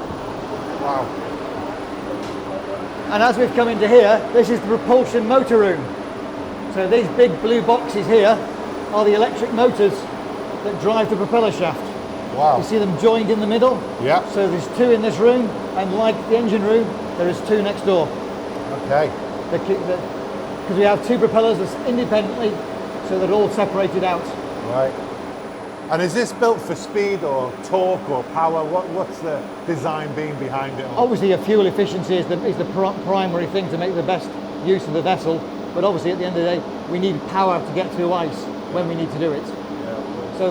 Wow. And as we've come into here, this is the propulsion motor room. So these big blue boxes here are the electric motors that drive the propeller shaft. Wow. You see them joined in the middle? Yeah. So there's 2 in this room, and like the engine room, there is 2 next door. Okay. Because we have 2 propellers that's independently, so they're all separated out. Right. And is this built for speed or torque or power? What's the design being behind it all? Obviously, fuel efficiency is the primary thing to make the best use of the vessel. But obviously, at the end of the day, we need power to get through ice when we need to do it. Yeah, so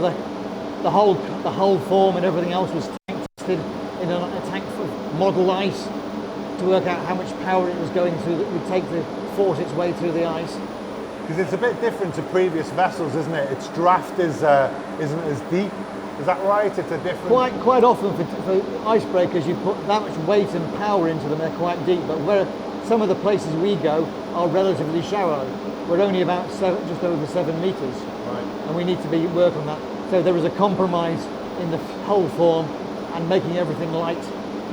the whole form and everything else was tank tested in a tank for model ice to work out how much power it was going through that would take to force its way through the ice. Because it's a bit different to previous vessels, isn't it? Its draft isn't as deep. Is that right? It's a different... Quite often for icebreakers, you put that much weight and power into them, they're quite deep. But where some of the places we go are relatively shallow. We're only about just over 7 metres. Right. And we need to work on that. So there was a compromise in the whole form and making everything light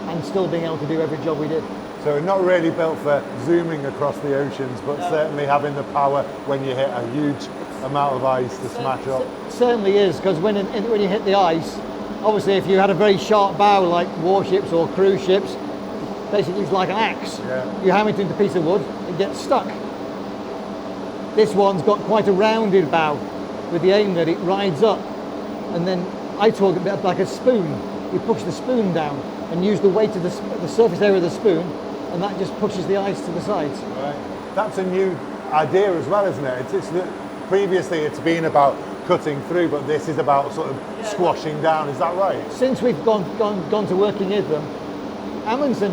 and still being able to do every job we did. So not really built for zooming across the oceans, but certainly having the power when you hit a huge amount of ice to smash up. Certainly is, because when you hit the ice, obviously if you had a very sharp bow like warships or cruise ships, basically it's like an axe. Yeah. You hammer it into a piece of wood, it gets stuck. This one's got quite a rounded bow with the aim that it rides up, and then I talk a bit like a spoon. You push the spoon down and use the weight of the surface area of the spoon, and that just pushes the ice to the sides. Right. That's a new idea as well, isn't it? Previously it's been about cutting through, but this is about sort of squashing down. Is that right? Since we've gone to working with them, Amundsen,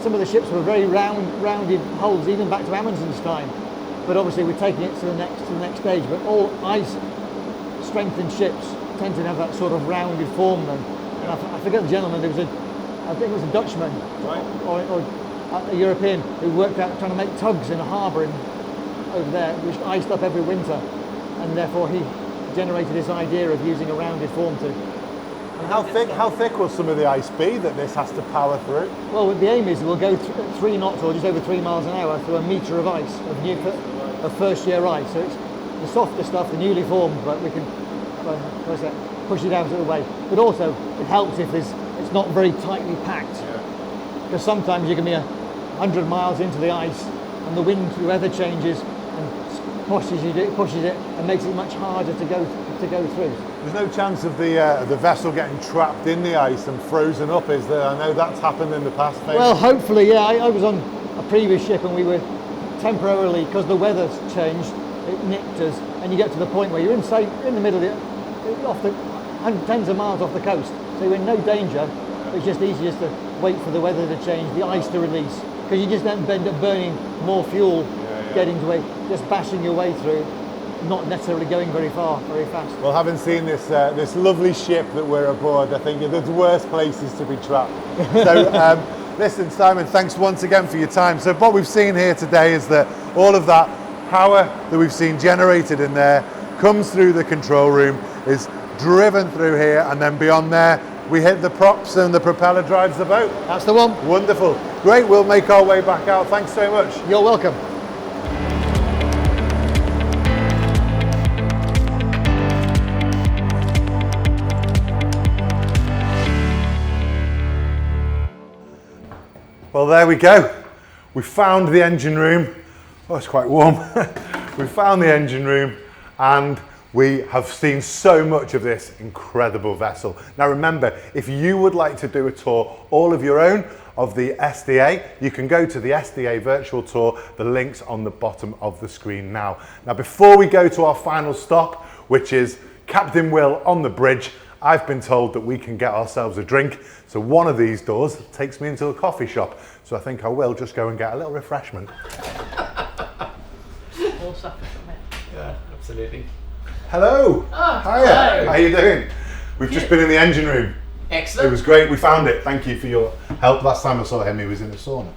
some of the ships were very rounded hulls, even back to Amundsen's time. But obviously we're taking it to the next stage. But all ice strengthened ships tend to have that sort of rounded form then. And I forget the gentleman. I think it was a Dutchman, right, or a European who worked out trying to make tugs in a harbour over there, which iced up every winter, and therefore he generated this idea of using a rounded form too. And how thick will some of the ice be that this has to power through? Well, the aim is we'll go 3 knots or just over 3 miles an hour through a metre of ice, of first year ice. So it's the softer stuff, the newly formed, but we can push it out of the way. But also it helps if it's not very tightly packed, because sometimes you can be 100 miles into the ice and the weather changes and pushes it and makes it much harder to go through. There's no chance of the vessel getting trapped in the ice and frozen up, is there? I know that's happened in the past. Maybe. Well, hopefully, yeah. I was on a previous ship and we were temporarily, because the weather's changed, it nipped us, and you get to the point where you're in the middle of tens of miles off the coast, so you're in no danger. It's just easiest to wait for the weather to change, the ice to release, because you just end up burning more fuel getting away, just bashing your way through, not necessarily going very far, very fast. Well, having seen this lovely ship that we're aboard, I think there's worse places to be trapped. So listen, Simon, thanks once again for your time. So what we've seen here today is that all of that power that we've seen generated in there comes through the control room, is driven through here, and then beyond there we hit the props and the propeller drives the boat. That's the one. Wonderful. Great, we'll make our way back out. Thanks so much. You're welcome. Well, there we go. We found the engine room. Oh, it's quite warm. We found the engine room and we have seen so much of this incredible vessel. Now remember, if you would like to do a tour all of your own of the SDA, you can go to the SDA virtual tour. The link's on the bottom of the screen now. Now before we go to our final stop, which is Captain Will on the bridge, I've been told that we can get ourselves a drink. So one of these doors takes me into a coffee shop. So I think I will just go and get a little refreshment. All suffer from it. Yeah, absolutely. Hello. Oh, Hiya. hello. How are you doing? We've just been in the engine room. Excellent. It was great. We found it. Thank you for your help. Last time I saw him, he was in the sauna.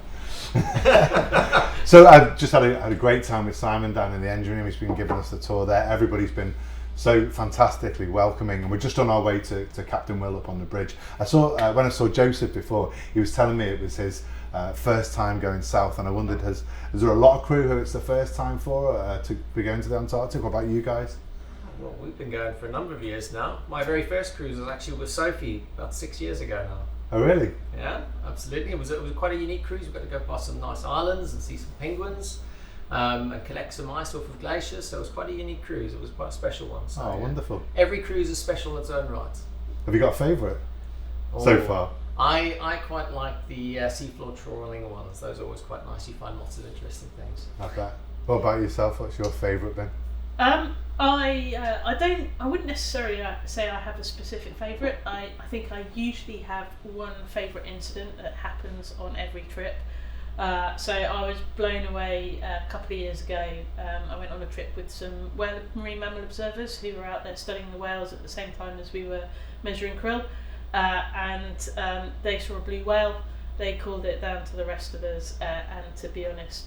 So I just had a great time with Simon down in the engine room. He's been giving us the tour there. Everybody's been so fantastically welcoming, and we're just on our way to Captain Will up on the bridge. I saw when I saw Joseph before, he was telling me it was his first time going south, and I wondered, is there a lot of crew who it's the first time for to be going to the Antarctic? What about you guys? Well, we've been going for a number of years now. My very first cruise was actually with Sophie about 6 years ago now. Oh really? Yeah, absolutely. It was quite a unique cruise. We got to go past some nice islands and see some penguins, and collect some ice off of glaciers. So it was quite a unique cruise. It was quite a special one. So, Oh, wonderful. Every cruise is special in its own right. Have you got a favourite so Oh, far? I quite like the seafloor trawling ones. Those are always quite nice. You find lots of interesting things. I bet. What about yourself? What's your favourite then? I wouldn't necessarily say I have a specific favourite. I think I usually have one favourite incident that happens on every trip. So I was blown away a couple of years ago. I went on a trip with some marine mammal observers who were out there studying the whales at the same time as we were measuring krill, and they saw a blue whale. They called it down to the rest of us, and to be honest,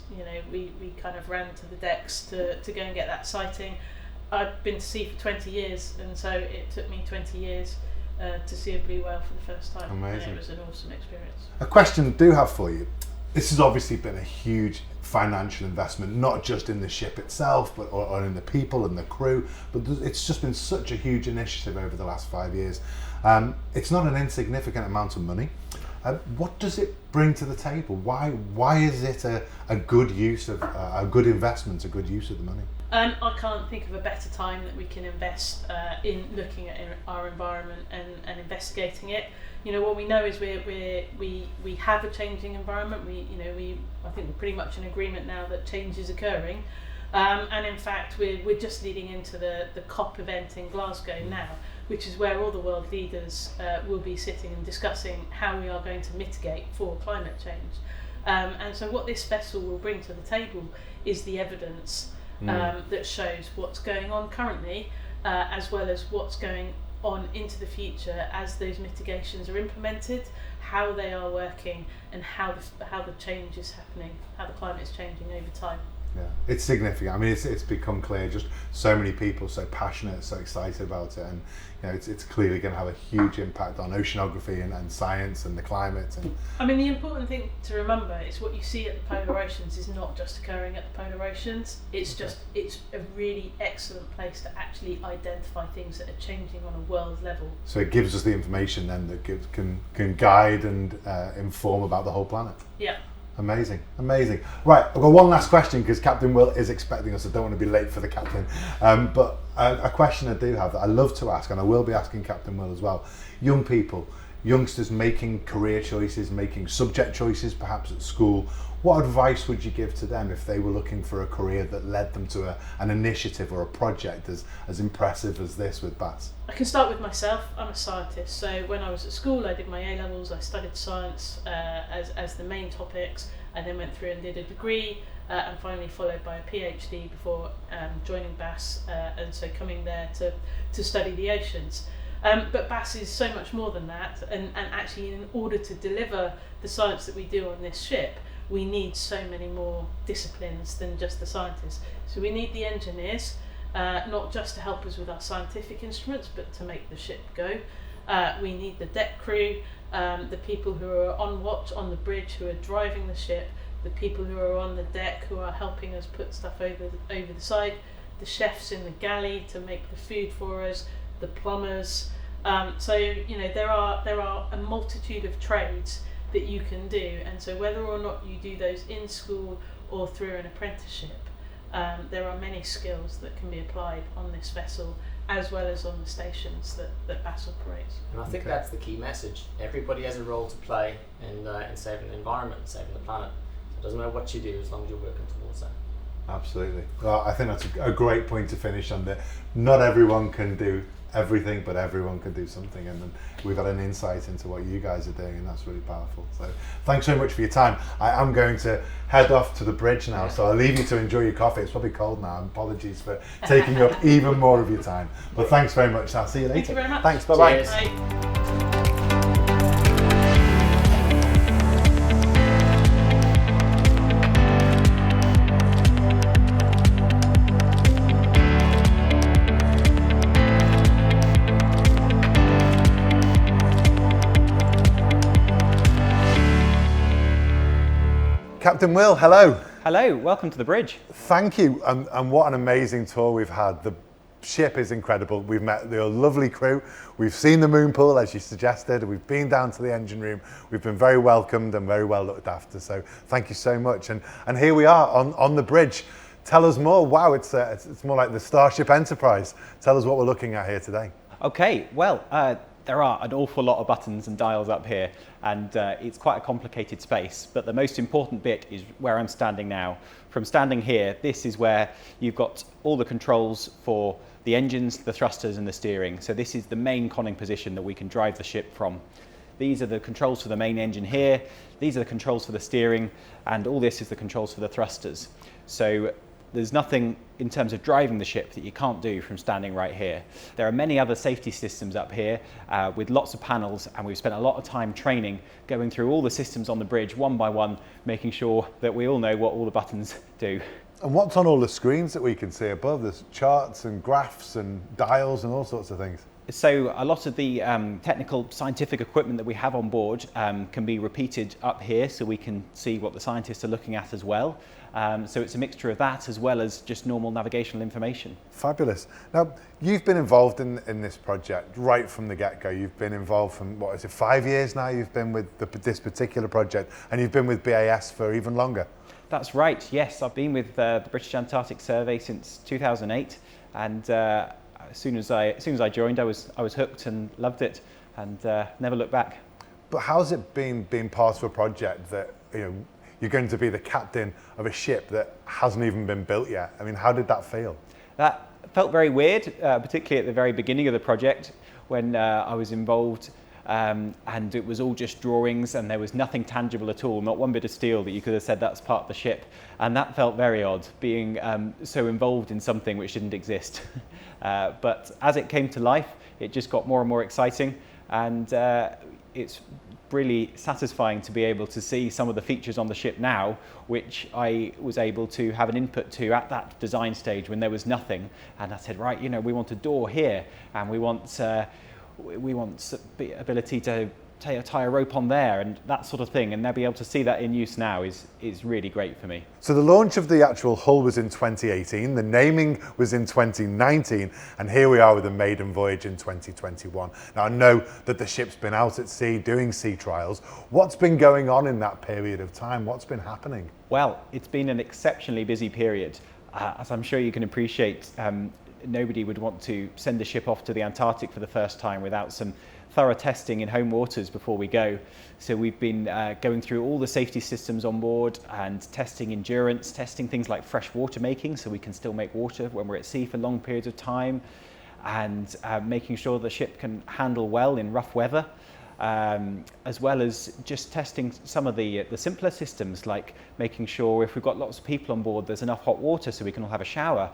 we kind of ran to the decks to go and get that sighting. I've been to sea for 20 years, and so it took me 20 years to see a blue whale for the first time. Amazing. And it was an awesome experience. A question I do have for you. This has obviously been a huge financial investment, not just in the ship itself, but or in the people and the crew, but it's just been such a huge initiative over the last 5 years. It's not an insignificant amount of money. What does it bring to the table? Why is it a good use of a good investment, a good use of the money? I can't think of a better time that we can invest in looking at our environment and investigating it. What we know is we have a changing environment. I think we're pretty much in agreement now that change is occurring, and in fact we're just leading into the COP event in Glasgow now, which is where all the world leaders will be sitting and discussing how we are going to mitigate for climate change. And so what this vessel will bring to the table is the evidence that shows what's going on currently, as well as what's going on into the future as those mitigations are implemented, how they are working, and how the change is happening, how the climate is changing over time. Yeah, it's significant. I mean, it's become clear. Just so many people so passionate, so excited about it, and it's clearly going to have a huge impact on oceanography and science and the climate. And I mean, the important thing to remember is what you see at the polar oceans is not just occurring at the polar oceans. It's a really excellent place to actually identify things that are changing on a world level. So it gives us the information then that can guide and inform about the whole planet. Yeah. Amazing. Right, I've got one last question because Captain Will is expecting us. I don't want to be late for the captain. But a question I do have that I love to ask, and I will be asking Captain Will as well. Young people, youngsters making career choices, making subject choices perhaps at school. What advice would you give to them if they were looking for a career that led them to an initiative or a project as impressive as this with BAS? I can start with myself. I'm a scientist, so when I was at school I did my A-levels, I studied science as the main topics. I then went through and did a degree and finally followed by a PhD before joining BAS and so coming there to study the oceans. But BAS is so much more than that, and actually in order to deliver the science that we do on this ship, we need so many more disciplines than just the scientists. So we need the engineers, not just to help us with our scientific instruments, but to make the ship go. We need the deck crew, the people who are on watch on the bridge, who are driving the ship, the people who are on the deck who are helping us put stuff over the side, the chefs in the galley to make the food for us, the plumbers. So you know there are a multitude of trades that you can do, and so whether or not you do those in school or through an apprenticeship, there are many skills that can be applied on this vessel as well as on the stations that BAS operates. And I think that's the key message. Everybody has a role to play in saving the environment, saving the planet. So it doesn't matter what you do as long as you're working towards that. Absolutely. Well, I think that's a great point to finish on. That not everyone can do everything, but everyone can do something, and then we've got an insight into what you guys are doing, and that's really powerful. So thanks so much for your time. I am going to head off to the bridge now, so I'll leave you to enjoy your coffee. It's probably cold now, and apologies for taking up even more of your time, but thanks very much. I'll see you later. Thank you very much. Thanks, bye-bye. Bye. Captain Will, hello. Hello, welcome to the bridge. Thank you, and what an amazing tour we've had. The ship is incredible. We've met the lovely crew. We've seen the moon pool, as you suggested. We've been down to the engine room. We've been very welcomed and very well looked after. So thank you so much. And here we are on the bridge. Tell us more. Wow, it's more like the Starship Enterprise. Tell us what we're looking at here today. Okay, well, there are an awful lot of buttons and dials up here, and it's quite a complicated space, but the most important bit is where I'm standing now. From standing here, this is where you've got all the controls for the engines, the thrusters and the steering. So this is the main conning position that we can drive the ship from. These are the controls for the main engine here, these are the controls for the steering, and all this is the controls for the thrusters. So there's nothing in terms of driving the ship that you can't do from standing right here. There are many other safety systems up here with lots of panels, and we've spent a lot of time training, going through all the systems on the bridge one by one, making sure that we all know what all the buttons do. And what's on all the screens that we can see above? There's charts and graphs and dials and all sorts of things. So a lot of the technical scientific equipment that we have on board can be repeated up here, so we can see what the scientists are looking at as well. So it's a mixture of that as well as just normal navigational information. Fabulous. Now, you've been involved in this project right from the get-go. You've been involved from, 5 years now you've been with this particular project, and you've been with BAS for even longer. That's right, yes. I've been with the British Antarctic Survey since 2008, and as soon as I joined, I was hooked and loved it, and never looked back. But how's it been being part of a project that you're going to be the captain of a ship that hasn't even been built yet? I mean, how did that feel? That felt very weird, particularly at the very beginning of the project when I was involved, and it was all just drawings and there was nothing tangible at all, not one bit of steel that you could have said that's part of the ship. And that felt very odd, being so involved in something which didn't exist. But as it came to life, it just got more and more exciting, and it's really satisfying to be able to see some of the features on the ship now, which I was able to have an input to at that design stage when there was nothing. And I said, right, we want a door here, and we want the ability to tie a rope on there and that sort of thing, and they'll be able to see that in use now is really great for me. So the launch of the actual hull was in 2018, the naming was in 2019, and here we are with a maiden voyage in 2021. Now I know that the ship's been out at sea doing sea trials. What's been going on in that period of time? What's been happening? Well, it's been an exceptionally busy period. As I'm sure you can appreciate, nobody would want to send a ship off to the Antarctic for the first time without some thorough testing in home waters before we go. So we've been going through all the safety systems on board and testing endurance, testing things like fresh water making, so we can still make water when we're at sea for long periods of time, and making sure the ship can handle well in rough weather, as well as just testing some of the simpler systems, like making sure if we've got lots of people on board there's enough hot water so we can all have a shower.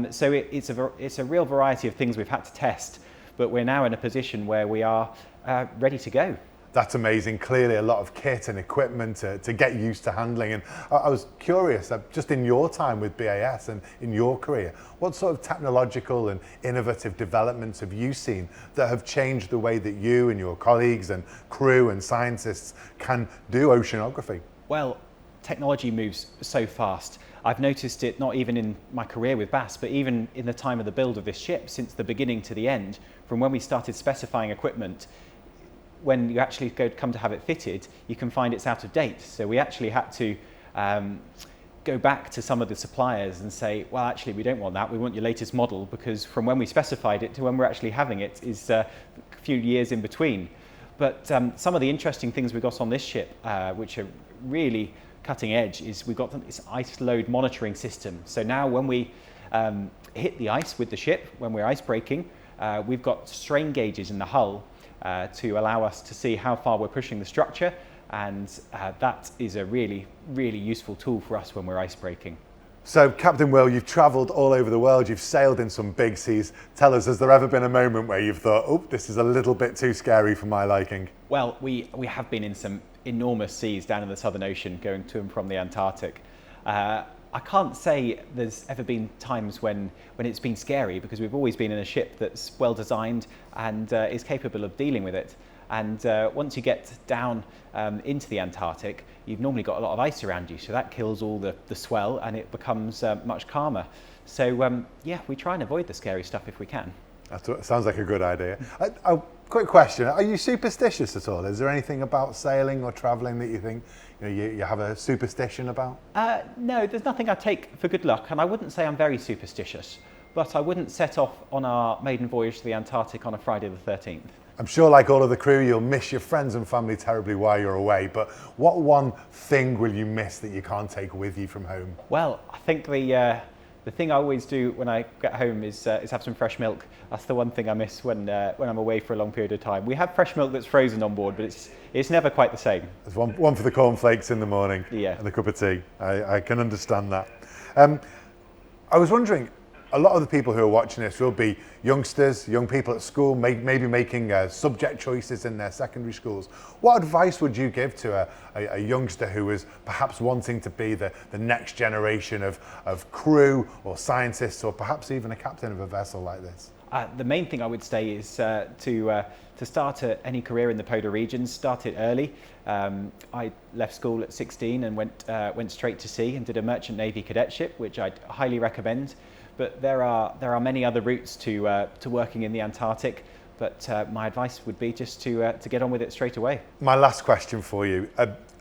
So it's a real variety of things we've had to test, but we're now in a position where we are ready to go. That's amazing. Clearly a lot of kit and equipment to get used to handling. And I was curious, just in your time with BAS and in your career, what sort of technological and innovative developments have you seen that have changed the way that you and your colleagues and crew and scientists can do oceanography? Well, technology moves so fast. I've noticed it not even in my career with BAS, but even in the time of the build of this ship, since the beginning to the end, from when we started specifying equipment. When you actually come to have it fitted, you can find it's out of date. So we actually had to go back to some of the suppliers and say, well, actually, we don't want that. We want your latest model, because from when we specified it to when we're actually having it is a few years in between. But some of the interesting things we got on this ship, which are really cutting edge, is we've got this ice load monitoring system. So now when we hit the ice with the ship, when we're ice breaking, we've got strain gauges in the hull to allow us to see how far we're pushing the structure, and that is a really, really useful tool for us when we're ice breaking. So, Captain Will, you've travelled all over the world, you've sailed in some big seas. Tell us, has there ever been a moment where you've thought, oh, this is a little bit too scary for my liking? Well, we have been in some enormous seas down in the Southern Ocean, going to and from the Antarctic. I can't say there's ever been times when it's been scary, because we've always been in a ship that's well designed and is capable of dealing with it. And once you get down into the Antarctic, you've normally got a lot of ice around you, so that kills all the swell and it becomes much calmer. So yeah, we try and avoid the scary stuff if we can. That sounds like a good idea. Quick question, are you superstitious at all? Is there anything about sailing or travelling that you think you have a superstition about? No, there's nothing I take for good luck, and I wouldn't say I'm very superstitious, but I wouldn't set off on our maiden voyage to the Antarctic on a Friday the 13th. I'm sure, like all of the crew, you'll miss your friends and family terribly while you're away, but what one thing will you miss that you can't take with you from home? Well, I think the thing I always do when I get home is have some fresh milk. That's the one thing I miss when I'm away for a long period of time. We have fresh milk that's frozen on board, but it's never quite the same. There's one for the cornflakes in the morning, yeah, and a cup of tea. I can understand that. I was wondering, a lot of the people who are watching this will be youngsters, young people at school, maybe making subject choices in their secondary schools. What advice would you give to a youngster who is perhaps wanting to be the next generation of crew or scientists, or perhaps even a captain of a vessel like this? The main thing I would say is to start any career in the polar regions, start it early. I left school at 16 and went straight to sea and did a merchant navy cadetship, which I'd highly recommend. But there are many other routes to working in the Antarctic. But my advice would be just to get on with it straight away. My last question for you.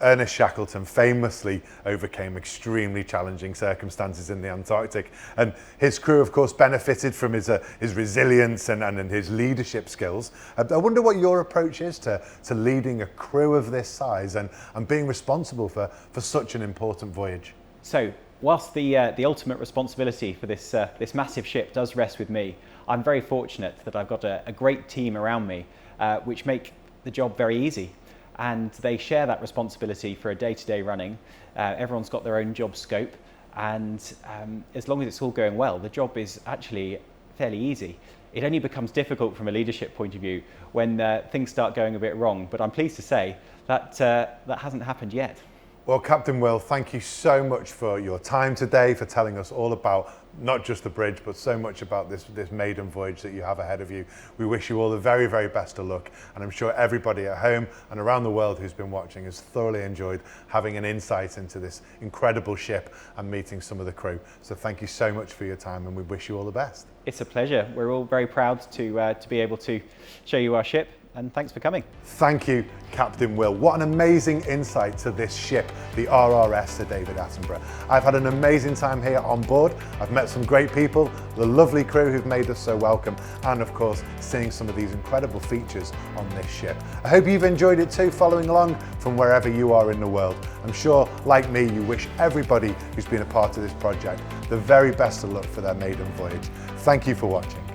Ernest Shackleton famously overcame extremely challenging circumstances in the Antarctic, and his crew, of course, benefited from his resilience and his leadership skills. I wonder what your approach is to leading a crew of this size and being responsible for such an important voyage. So, whilst the ultimate responsibility for this massive ship does rest with me, I'm very fortunate that I've got a great team around me, which make the job very easy. And they share that responsibility for a day-to-day running. Everyone's got their own job scope, and as long as it's all going well, the job is actually fairly easy. It only becomes difficult from a leadership point of view when things start going a bit wrong, but I'm pleased to say that that hasn't happened yet. Well, Captain Will, thank you so much for your time today, for telling us all about not just the bridge, but so much about this maiden voyage that you have ahead of you. We wish you all the very, very best of luck, and I'm sure everybody at home and around the world who's been watching has thoroughly enjoyed having an insight into this incredible ship and meeting some of the crew. So thank you so much for your time, and we wish you all the best. It's a pleasure. We're all very proud to be able to show you our ship, and thanks for coming. Thank you, Captain Will. What an amazing insight to this ship, the RRS Sir David Attenborough. I've had an amazing time here on board. I've met some great people, the lovely crew who've made us so welcome, and of course, seeing some of these incredible features on this ship. I hope you've enjoyed it too, following along from wherever you are in the world. I'm sure, like me, you wish everybody who's been a part of this project the very best of luck for their maiden voyage. Thank you for watching.